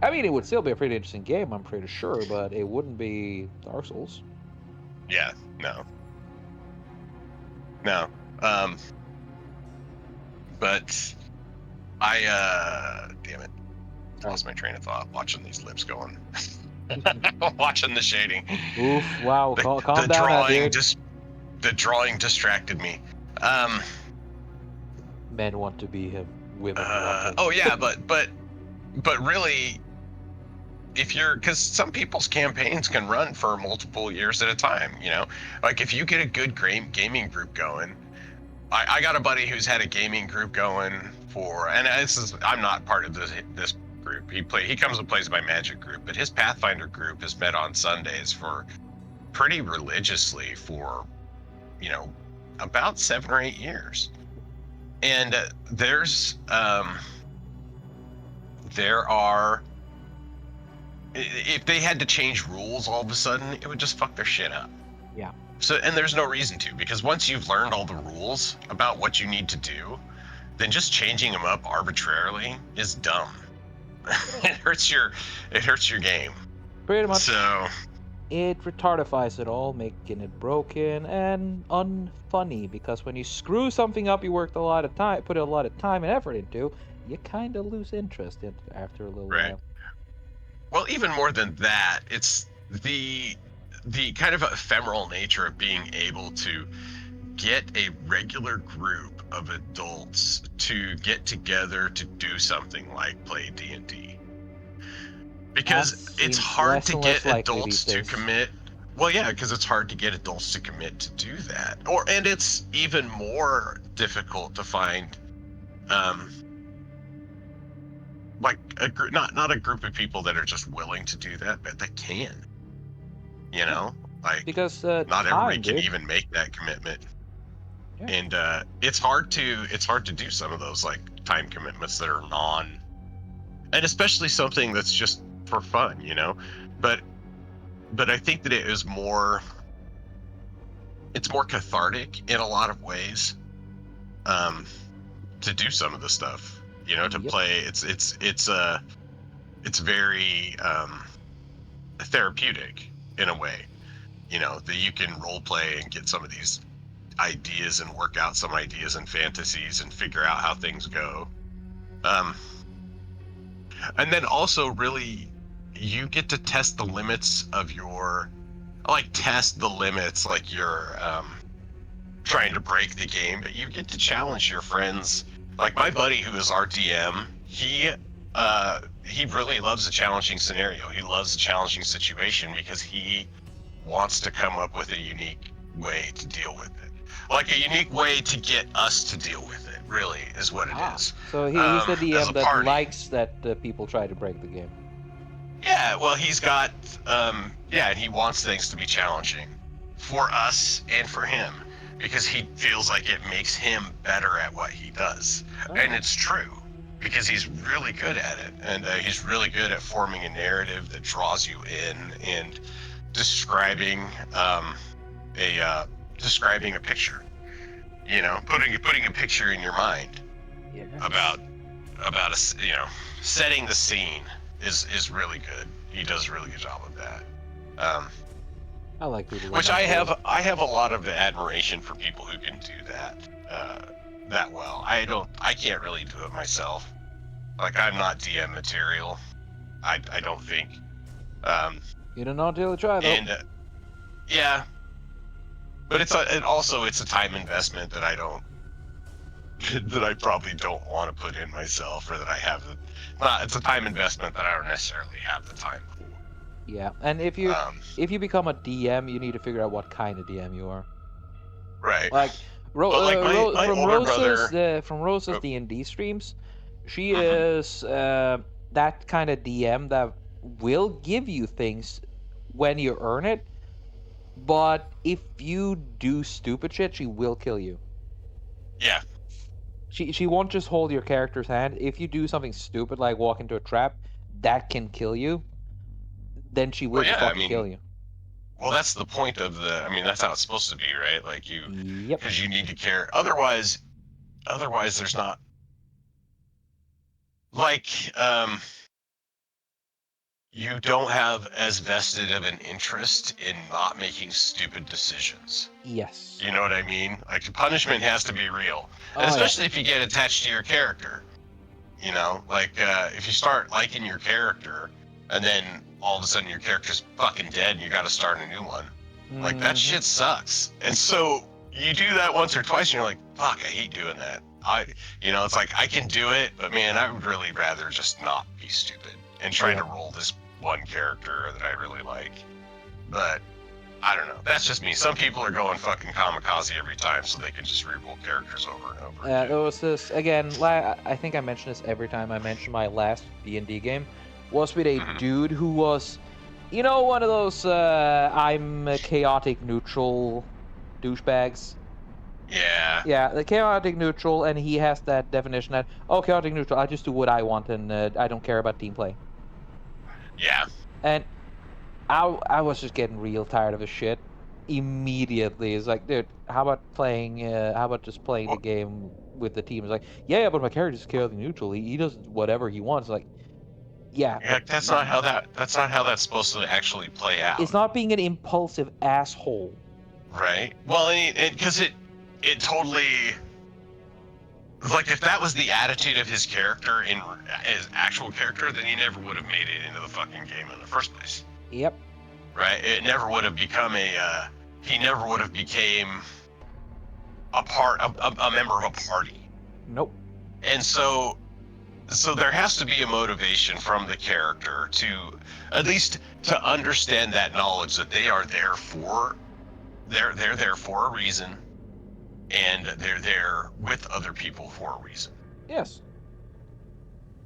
I mean, it would still be a pretty interesting game, I'm pretty sure, but it wouldn't be Dark Souls. Yeah, no. But I damn it, lost my train of thought watching these lips going. Watching the shading. Oof! Wow, calm down, dude. The drawing distracted me. Men want to be him. Women want him. Oh yeah, but really, because some people's campaigns can run for multiple years at a time, like if you get a good gaming group going. I got a buddy who's had a gaming group going and I'm not part of this group. He comes and plays my Magic group, but his Pathfinder group has met on Sundays for pretty religiously for about 7 or 8 years. And there are, if they had to change rules all of a sudden, it would just fuck their shit up. Yeah. So, and there's no reason to, because once you've learned all the rules about what you need to do, then just changing them up arbitrarily is dumb. It hurts your game. Pretty much. So it retardifies it all, making it broken and unfunny, because when you screw something up you worked a lot of time, put a lot of time and effort into, you kind of lose interest in it after a little while. Well, even more than that, it's the kind of ephemeral nature of being able to get a regular group of adults to get together to do something like play D&D. Because That it's seems hard less to and less get likely these adults to days. commit. Well, yeah, because it's hard to get adults to commit to do that. And it's even more difficult to find um like a group, not a group of people that are just willing to do that, but that can, you Yeah, know, like because not everybody time, can dude. even make that commitment. Yeah. And it's hard to do some of those like time commitments that are non, and especially something that's just for fun, but I think that it's more cathartic in a lot of ways, um to do some of the stuff, to Yep. play. It's very therapeutic in a way, that you can role play and get some of these ideas and work out some ideas and fantasies and figure out how things go. um and then also, really, you get to test the limits of your, like, test the limits, like you're trying to break the game, but you get to challenge your friends. Like my buddy who is our DM, he really loves a challenging scenario. He loves a challenging situation because he wants to come up with a unique way to deal with it. Like a unique way to get us to deal with it, really, is what it Ah, is. so he's the As a DM that party. likes that people try to break the game. Yeah, well, he's got, yeah, and he wants things to be challenging for us and for him because he feels like it makes him better at what he does. And Oh, it's true because he's really good at it. And he's really good at forming a narrative that draws you in and describing a describing a picture. Putting a picture in your mind yes. about setting the scene is really good. He does a really good job of that. Um, I like people like which him too. I have a lot of admiration for people who can do that that well. I can't really do it myself. Like, I'm not DM material. I don't think. Um, You don't know until you try, though. and yeah, but it's a time investment that I don't that I probably don't want to put in myself, or that I have the not. It's a time investment that I don't necessarily have the time for. Yeah, and Um, if you become a DM, you need to figure out what kind of DM you are. right. Like But like my older brother. From Rosa's Oh, D&D streams, she mhm. is that kind of DM that will give you things when you earn it, but if you do stupid shit, she will kill you. Yeah. She won't just hold your character's hand. If you do something stupid like walk into a trap, that can kill you, then she will Well, just yeah. I fucking mean, kill you. well, that's the point of the. I mean, that's how it's supposed to be, right? Like, Yep. because you need to care. Otherwise, there's not, like, you don't have as vested of an interest in not making stupid decisions. Yes. You know what I mean? Like, the punishment has to be real, and Oh yeah. especially if you get attached to your character. Like, if you start liking your character, and then all of a sudden your character's fucking dead, and you got to start a new one. Like, that Hmm. shit sucks. And so you do that once or twice, and you're like, fuck, I hate doing that. It's like, I can do it, but man, I would really rather just not be stupid and try to Yep. roll this one character that I really like. But I don't know. That's just me. Some people are going fucking kamikaze every time so they can just reroll characters over and over There again. was this again. I think I mention this every time I mention my last D&D game. Was with a Hmm. dude who was, one of those I'm a chaotic neutral douchebags. Yeah. Yeah, the chaotic neutral, and he has that definition that, oh, chaotic neutral, I just do what I want, and I don't care about team play. Yeah. And I was just getting real tired of his shit immediately. It's like, dude, how about just playing the Well, game with the team? It's like, yeah, but my character's chaotic neutral. He does whatever he wants. Like, yeah, yeah, but that's not how that's supposed to actually play it's out, not being an impulsive asshole. right? Well, because it totally, like, if that was the attitude of his character, in his actual character, then he never would have made it into the fucking game in the first place, Yep. right? It never would have become he never would have became a member of a party. Nope. And so there has to be a motivation from the character to at least to understand that knowledge that they are there for they're there for a reason, and they're there with other people for a reason. Yes.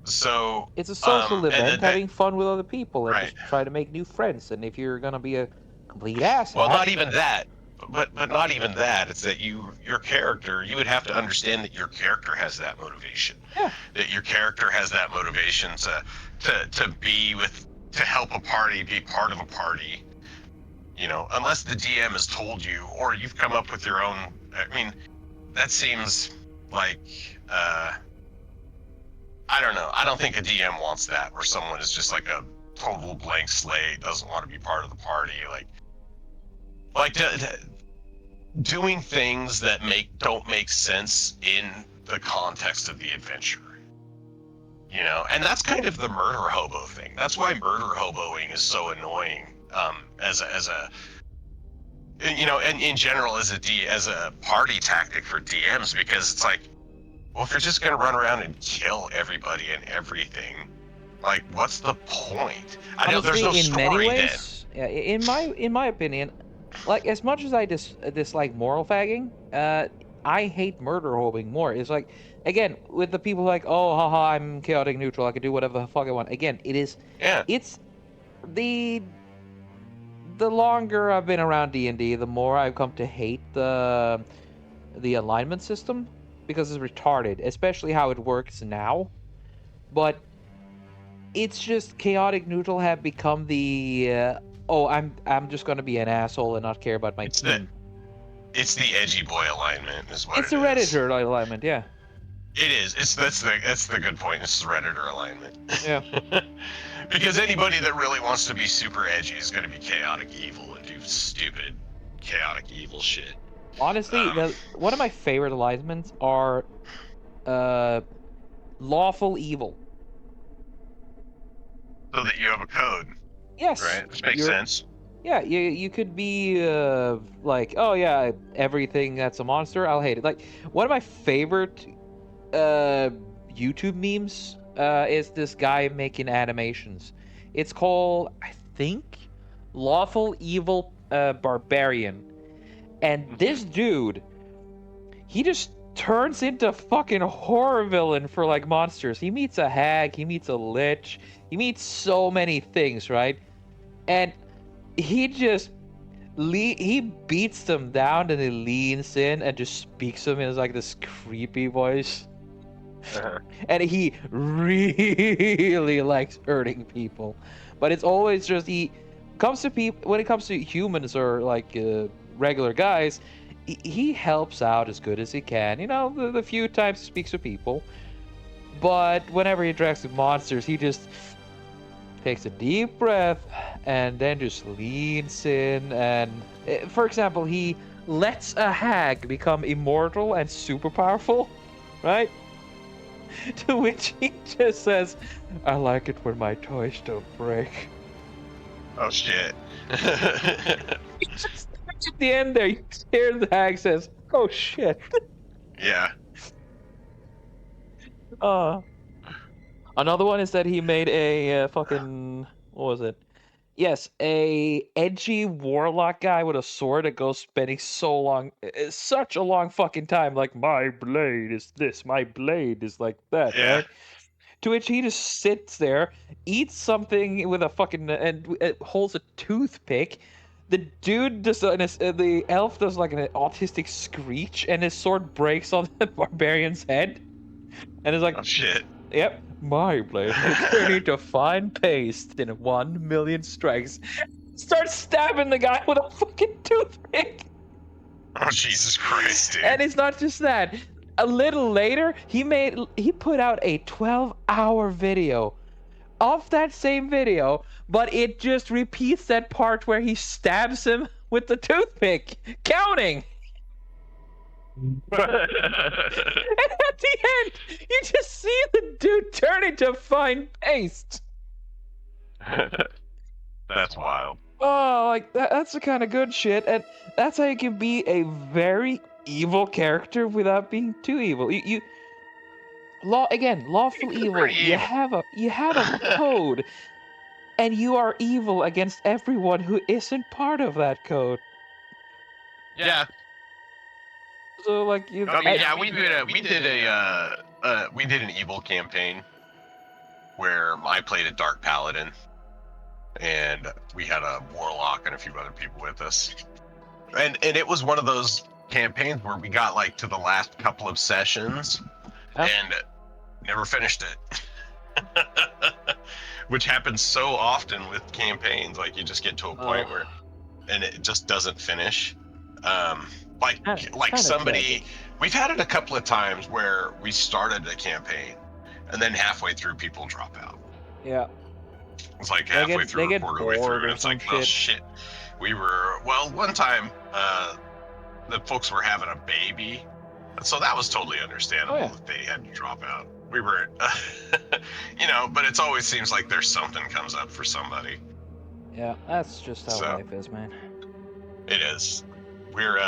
So It's a social and event, that having fun with other people, and right. just try to make new friends. And if you're gonna be a complete asshat, Well, not even that. But not even that. It's that your character, you would have to understand that your character has that motivation. yeah, That your character has that motivation to be with to help a party, be part of a party. You know, unless the DM has told you or you've come up with your own. I mean, that seems like I don't know. I don't think a DM wants that, where someone is just like a total blank slate, doesn't want to be part of the party, like doing things that don't make sense in the context of the adventure. You know, and that's kind of the murder hobo thing. That's why murder hoboing is so annoying. As a you know, and in general as a party tactic for DMs, because it's like, well, if you're just gonna run around and kill everybody and everything, like, what's the point? I know there's honestly, no in many story then. ways, yeah, in my opinion, like as much as I dislike moral fagging, I hate murder hoping more. It's like, again, with the people like, oh, haha, I'm chaotic neutral, I can do whatever the fuck I want. Again, Yeah. it's the the longer I've been around D&D, the more I've come to hate the alignment system because it's retarded, especially how it works now. But it's just chaotic neutral have become the oh, I'm just gonna be an asshole and not care about my It's the team. it's the edgy boy alignment is what It's it the is. Redditor alignment, yeah. It is. That's the good point. It's the Redditor alignment. Yeah. Because anybody that really wants to be super edgy is going to be chaotic evil and do stupid chaotic evil shit. Honestly, Um, the one of my favorite alignments are uh lawful evil. so that you have a code, Yes, right? Which makes you're sense. yeah, you could be like, oh yeah, everything that's a monster, I'll hate it. Like one of my favorite uh YouTube memes is this guy making animations. It's called, I think, Lawful Evil Barbarian. And this dude, he just turns into fucking horror villain for like monsters. He meets a hag, he meets a lich, he meets so many things, right? And he just he beats them down and he leans in and just speaks to them in like this creepy voice. Uh-huh. And he really likes hurting people, but it's always just he comes to people when it comes to humans or like regular guys. He helps out as good as he can, you know, the few times he speaks to people. But whenever he interacts with monsters, he just takes a deep breath and then just leans in. And for example, he lets a hag become immortal and super powerful, right? To which he just says, I like it when my toys don't break. Oh shit. Just at the end there, you hear the hag says, oh shit. Yeah. Uh, Another one is that he made a fucking, what was it? Yes, a edgy warlock guy with a sword that goes spending so long, such a long fucking time, like, my blade is this, my blade is like that, Yeah. right? To which he just sits there, eats something with a fucking and holds a toothpick. The dude does the elf does like an autistic screech, and his sword breaks on the barbarian's head, and it's like, Oh shit. "Yep, my blade will turn into fine paste in 1,000,000 strikes." Starts stabbing the guy with a fucking toothpick. Oh Jesus Christ, dude. And it's not just that. A little later, he put out a 12-hour video of that same video, but it just repeats that part where he stabs him with the toothpick, counting. And at the end, you just see the dude turn into fine paste. That's wild. Oh, like that's the kind of good shit, and that's how you can be a very evil character without being too evil. You lawful It's pretty evil. evil. You have a code, and you are evil against everyone who isn't part of that code. Yeah. So like you, I mean, yeah, we did an evil campaign where I played a dark paladin, and we had a warlock and a few other people with us, and it was one of those campaigns where we got like to the last couple of sessions and never finished it. Which happens so often with campaigns. Like you just get to a point where, and it just doesn't finish. Like somebody, tragic. we've had it a couple of times where we started a campaign, and then halfway through people drop out. Yeah. It's like They halfway get- through, they a get quarter way bored through, or and it's some like, oh shit. shit. We were, well, one time, the folks were having a baby, so that was totally understandable that they had to drop out. We were, but it always seems like there's something comes up for somebody. Yeah, that's just how So- life is, man. It is. We're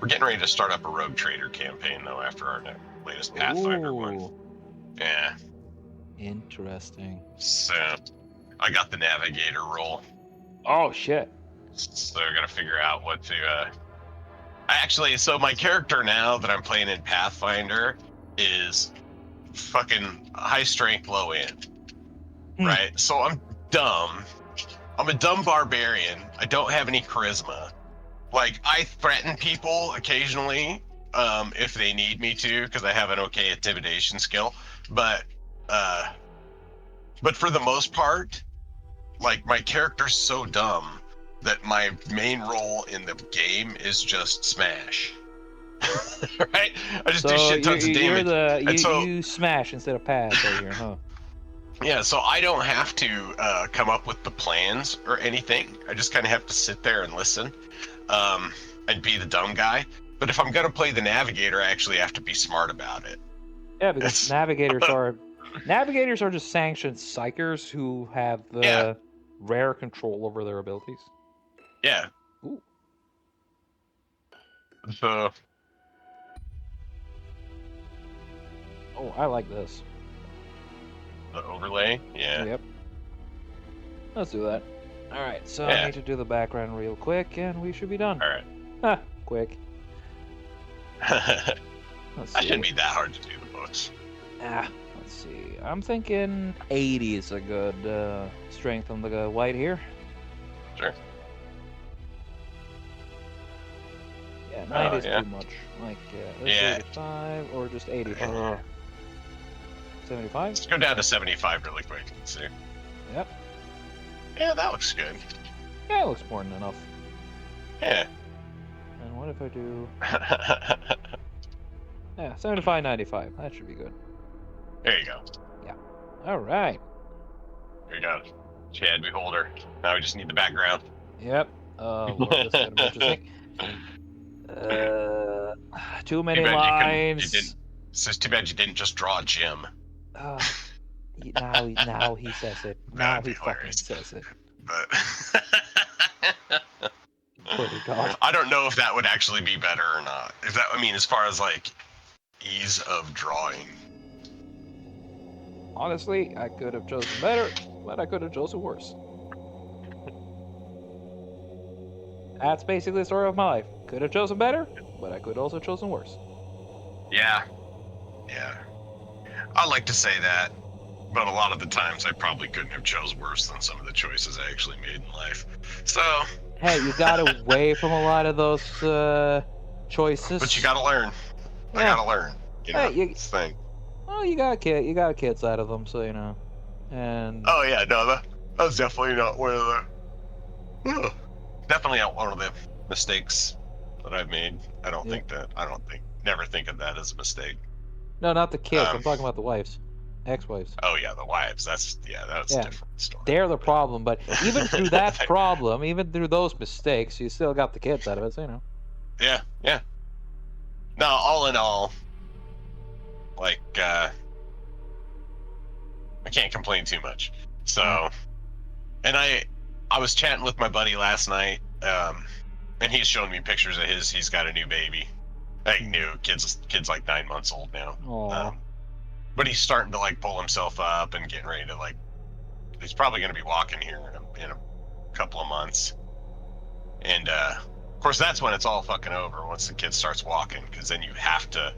getting ready to start up a Rogue Trader campaign though after our latest Pathfinder one. Ooh, Yeah. interesting. So I got the navigator role. Oh shit. So I gotta figure out what to so my character now that I'm playing in Pathfinder is fucking high strength, low end. Right? So I'm dumb. I'm a dumb barbarian. I don't have any charisma. Like, I threaten people occasionally, if they need me to, because I have an okay intimidation skill. But for the most part, like, my character's so dumb that my main role in the game is just smash. Right? I just do shit tons of damage. You smash instead of pass right here, huh? Yeah, so I don't have to come up with the plans or anything. I just kind of have to sit there and listen, and be the dumb guy. But if I'm gonna play the navigator, I actually have to be smart about it. Yeah, because navigators are just sanctioned psychers who have rare control over their abilities. Yeah. Ooh. So. Oh, I like this. The overlay? Yeah. Yep. Let's do that. All right, so I Yeah. need to do the background real quick, and we should be done. All right. Ah, quick. Let's That see. shouldn't be that hard to do the books. Let's see. I'm thinking 80 is a good strength on the white here. Sure. Yeah, 90 is yeah. too much. Like, let's Yeah. 85 or just 85. 75? Let's go down to 75 really quick. Let's see. Yep. Yeah, that looks good. Yeah, it looks more than enough. Yeah. And what if I do... Yeah, 75, 95. That should be good. There you go. All right. There you go. Chad Beholder. Now we just need the background. Yep. Lord, this is gonna be interesting. Too many lines. It's just too bad you didn't just draw Jim. Now he says it. Now That'd be he fucking hilarious. says it. But Poor God. I don't know if that would actually be better or not. As far as like ease of drawing. Honestly, I could have chosen better, but I could have chosen worse. That's basically the story of my life. Could have chosen better, but I could also have chosen worse. Yeah. Yeah. I like to say that, but a lot of the times I probably couldn't have chose worse than some of the choices I actually made in life. So. Hey, you got away from a lot of those choices. But you gotta learn. I Yeah. gotta learn. It's the thing. Well, you got a kid side of them, so you know. And Oh yeah, no, that was definitely not one of the. Definitely not one of the mistakes that I've made. Never think of that as a mistake. no, not the kids. I'm talking about the wives, ex-wives. Oh yeah, the wives. That's a different story. They're the problem, but even through that problem, even through those mistakes, you still got the kids out of it, so you know. Yeah, yeah. No, all in all, like, I can't complain too much. So, and I was chatting with my buddy last night, And he's showing me pictures of his. He's got a new baby. Like new kid's like 9 months old now. Aw. But he's starting to like pull himself up and getting ready to like. He's probably going to be walking here in a couple of months. And of course, that's when it's all fucking over. Once the kid starts walking, because then you have to.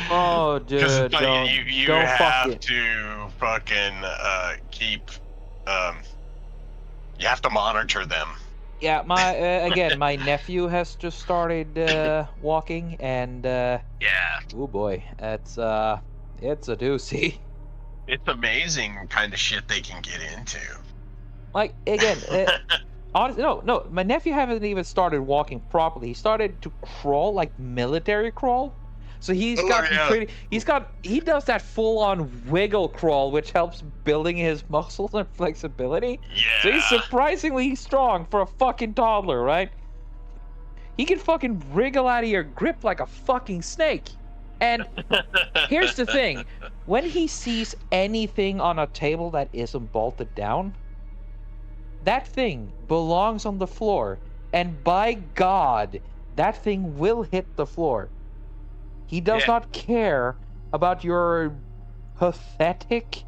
Oh, dude, don't, you don't have fuck it. to fucking keep. You have to monitor them. Yeah, my again, my nephew has just started walking, and Yeah, oh boy, it's a doozy. it's amazing kind of shit they can get into. Like again, honestly, no, my nephew hasn't even started walking properly. He started to crawl like military crawl. So he does that full-on wiggle crawl, which helps building his muscles and flexibility. So he's Yeah. surprisingly strong for a fucking toddler, right? He can fucking wriggle out of your grip like a fucking snake. And here's the thing, when he sees anything on a table that isn't bolted down, that thing belongs on the floor, and by God, that thing will hit the floor. He does Yeah. not care about your pathetic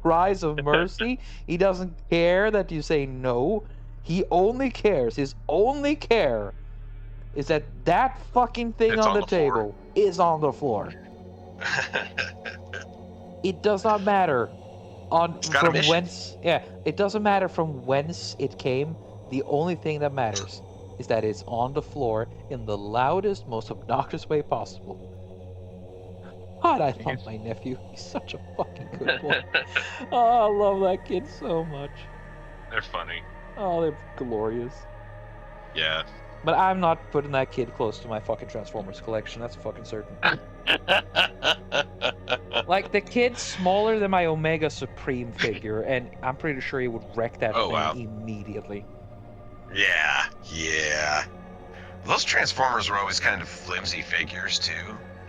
cries of mercy. He doesn't care that you say no. He only cares, his only care is that that fucking thing It's on on the the floor. table is on the floor. It does not matter It's got a mission. whence, yeah, it doesn't matter from whence it came. The only thing that matters is that it's on the floor in the loudest, most obnoxious way possible. God, I love my nephew. He's such a fucking good boy. Oh, I love that kid so much. They're funny. Oh, they're glorious. Yeah. But I'm not putting that kid close to my fucking Transformers collection. That's fucking certain. Like, the kid's smaller than my Omega Supreme figure, and I'm pretty sure he would wreck that Oh, thing wow. immediately. Yeah. Those Transformers were always kind of flimsy figures too.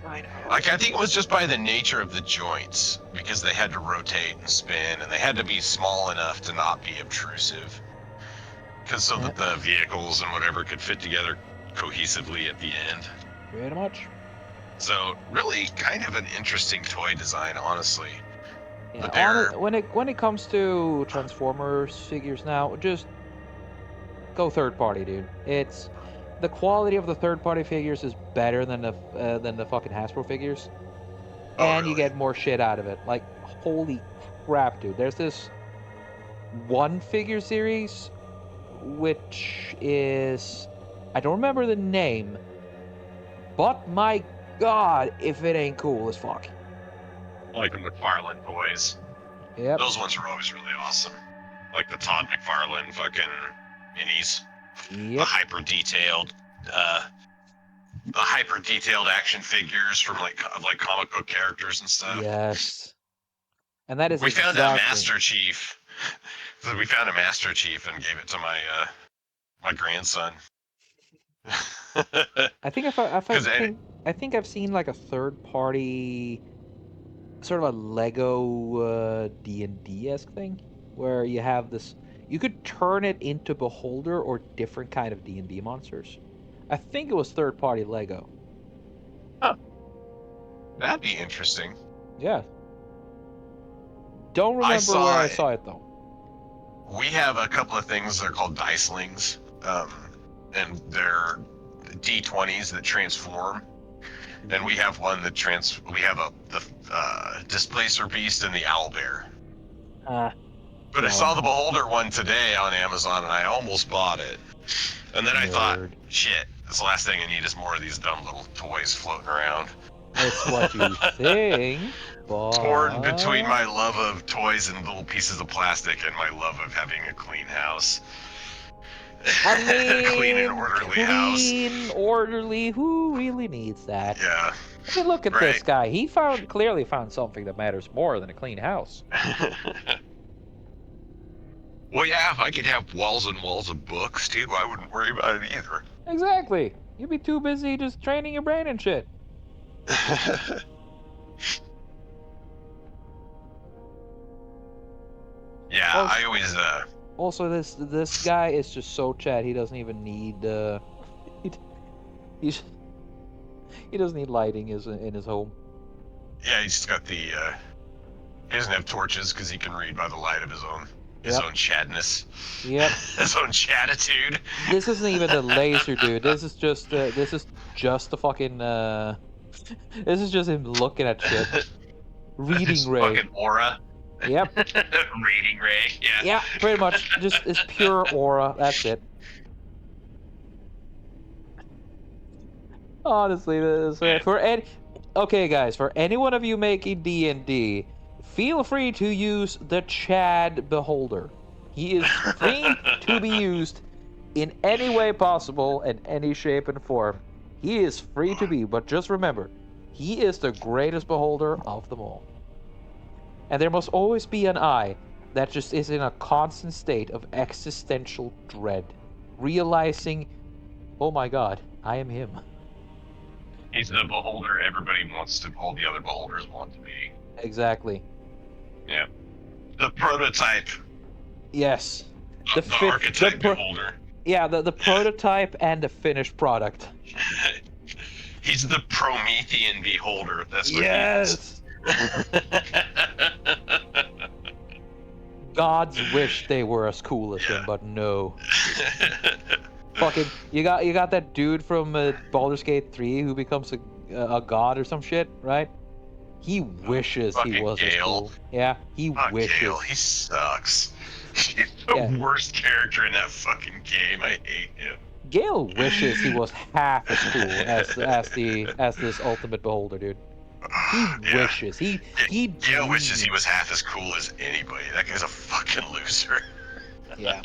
I know. Like, I think it was just by the nature of the joints, because they had to rotate and spin, and they had to be small enough to not be obtrusive. Because so that the vehicles and whatever could fit together cohesively at the end. Pretty much. So, really kind of an interesting toy design, honestly. Yeah, But they're... when it comes to Transformers figures now, just go third party, dude. It's the quality of the third party figures is better than the fucking Hasbro figures, Oh, and you really? get more shit out of it. Like, holy crap, dude! There's this one figure series, which is, I don't remember the name, but my God, if it ain't cool as fuck. Like the McFarlane toys. Yep. Those ones are always really awesome. Like the Todd McFarlane fucking minis. Yep. The hyper detailed action figures from like comic book characters and stuff. Yes. And that is We exactly... found a Master Chief. We found a Master Chief and gave it to my grandson. I think I think I've seen like a third party, sort of a Lego D&D-esque thing, where you have this. You could turn it into Beholder or different kind of D&D monsters. I think it was third party Lego. Huh. That'd be interesting. Yeah. Don't remember where I saw it though. We have a couple of things that are called Dicelings, and they're D20s that transform. And we have one that we have the Displacer Beast and the Owlbear. But I saw the Beholder one today on Amazon, and I almost bought it. And then I thought, shit, this last thing I need is more of these dumb little toys floating around. It's what you think, but... Torn between my love of toys and little pieces of plastic and my love of having a clean house. I mean, clean and orderly house. Clean, orderly, who really needs that? Yeah. I mean, look at this guy. He clearly found something that matters more than a clean house. Well, yeah, if I could have walls and walls of books, too, I wouldn't worry about it either. Exactly. You'd be too busy just training your brain and shit. Yeah, I always, Also, this guy is just so Chad. He doesn't even need he, he's he doesn't need lighting in his home. Yeah, he's got the. He doesn't have torches because he can read by the light of his own chadness. Yep. His own chatitude. This isn't even the laser, dude. This is just the fucking this is just him looking at shit. Reading His ray. fucking aura. Yep. Reading ray. Yeah. Yeah, pretty much. Just it's pure aura. That's it. Honestly, this okay, guys. For any one of you making D&D, feel free to use the Chad Beholder. He is free to be used in any way possible, in any shape and form. He is free to be, but just remember, he is the greatest beholder of them all. And there must always be an eye that just is in a constant state of existential dread, realizing, oh my god, I am him. He's the beholder everybody wants to, all the other beholders want to be. Exactly. Yeah. The prototype. Yes. The archetype beholder. Yeah, the prototype and the finished product. He's the Promethean beholder. That's what yes. he is. Gods wish they were as cool as him, but no. Fucking, you got that dude from Baldur's Gate 3 who becomes a god or some shit, right? He wishes he was as cool. Yeah, he wishes. Gale, he sucks. He's the worst character in that fucking game. I hate him. Gale wishes he was half as cool as this ultimate beholder, dude. He wishes. Gale wishes he was half as cool as anybody. That guy's a fucking loser. Yeah.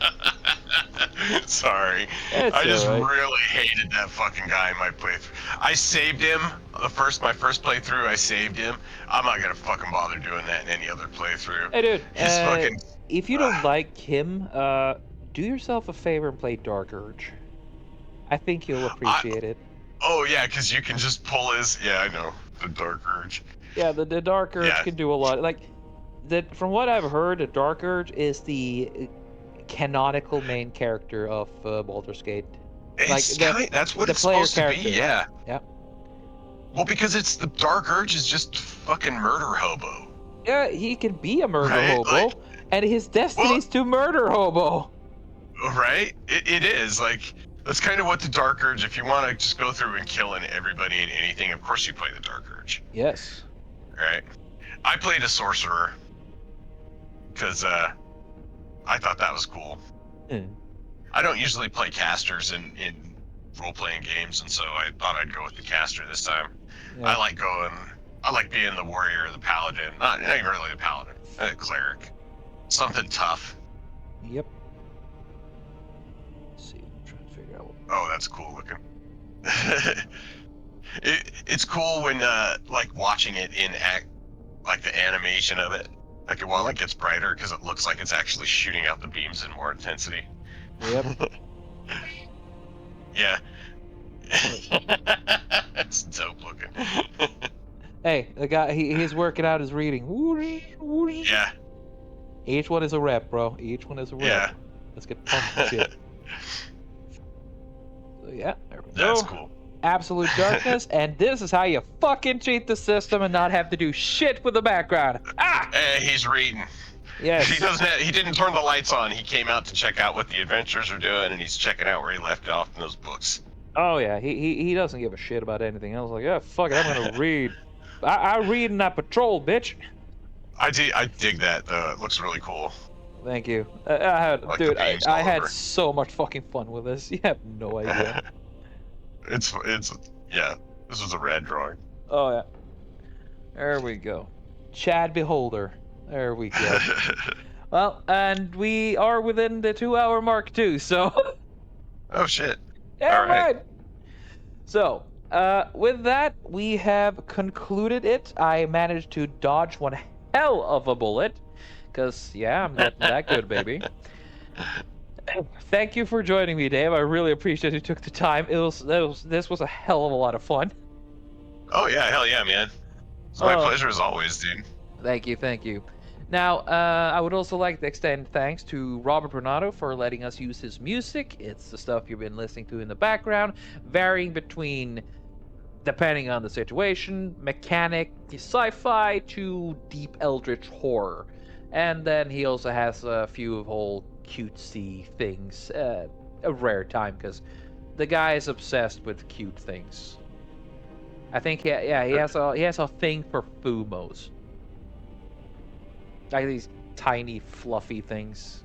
Sorry. I just really hated that fucking guy in my playthrough. I saved him. My first playthrough, I saved him. I'm not gonna fucking bother doing that in any other playthrough. Hey, dude. If you don't like him, do yourself a favor and play Dark Urge. I think you'll appreciate it. Oh yeah, because you can just pull his. Yeah, I know the Dark Urge. Yeah, the Dark Urge can do a lot. Like, from what I've heard, the Dark Urge is the canonical main character of Baldur's Gate. That's what it's supposed to be. Yeah. Yeah. Well, because it's the Dark Urge is just fucking murder hobo. Yeah, he can be a murder hobo, and his destiny is to murder hobo. Right? It is like. That's kind of what the Dark Urge, if you want to just go through and killing everybody and anything, of course you play the Dark Urge. Yes. Right? I played a Sorcerer, because I thought that was cool. I don't usually play casters in role-playing games, and so I thought I'd go with the caster this time. Yeah. I like being the warrior or the paladin. Not really the paladin, a cleric. Something tough. Yep. Oh, that's cool looking. It's cool when like watching it in like the animation of it, like while it gets brighter, because it looks like it's actually shooting out the beams in more intensity. Yep. Yeah. That's dope looking. Hey, the guy, he's working out his reading. Yeah. Each one is a rep, bro. Each one is a rep. Yeah. Let's get pumped and shit. So yeah, there we go. That's cool. Absolute darkness, and this is how you fucking cheat the system and not have to do shit with the background. Ah! He's reading. Yes. He didn't turn the lights on. He came out to check out what the adventurers are doing, and he's checking out where he left off in those books. Oh yeah, he doesn't give a shit about anything else. Like, yeah, fuck it, I'm gonna read. I read and I patrol, bitch. I dig that. It looks really cool. Thank you. I had so much fucking fun with this. You have no idea. It's yeah. This was a rad drawing. Oh yeah. There we go. Chad Beholder. There we go. Well, and we are within the 2-hour mark too. So. Oh shit. Yeah, all right. So, with that, we have concluded it. I managed to dodge one hell of a bullet. Because, yeah, I'm getting that good, baby. Thank you for joining me, Dave. I really appreciate you took the time. This was a hell of a lot of fun. Oh, yeah, hell yeah, man. It's my pleasure as always, dude. Thank you. Now, I would also like to extend thanks to Robert Renato for letting us use his music. It's the stuff you've been listening to in the background, varying between, depending on the situation, mechanic, sci-fi to deep eldritch horror. And then he also has a few whole cutesy things, a rare time, because the guy is obsessed with cute things. I think, yeah, he has a thing for Fumos. Like these tiny, fluffy things.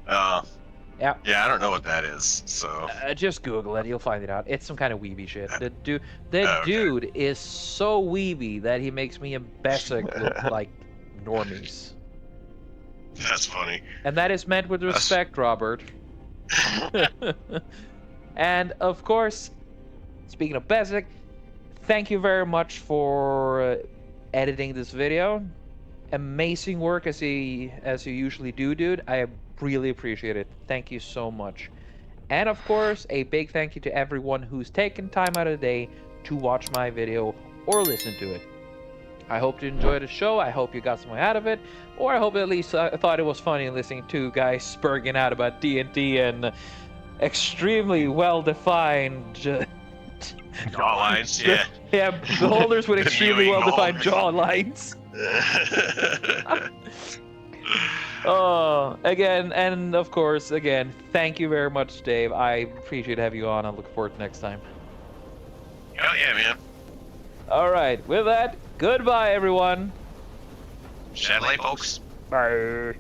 Uh, Yeah. yeah, I don't know what that is. So Just Google it. You'll find it out. It's some kind of weeby shit. The okay. dude is so weeby that he makes me and Bessic look like normies. That's funny. And that is meant with respect, Robert. And of course, speaking of Bessic, thank you very much for editing this video. Amazing work as you usually do, dude. I really appreciate it. Thank you so much. And of course, a big thank you to everyone who's taken time out of the day to watch my video or listen to it. I hope you enjoyed the show. I hope you got something out of it, or I hope at least thought it was funny listening to guys spurging out about D&D and extremely well-defined Jaw lines, yeah. yeah, beholders with The extremely viewing well-defined beholders. jaw lines. Oh, again, and of course, again, thank you very much, Dave. I appreciate having you on. I look forward to next time. Hell yeah, man. All right, with that, goodbye, everyone. Chalet, folks. Bye.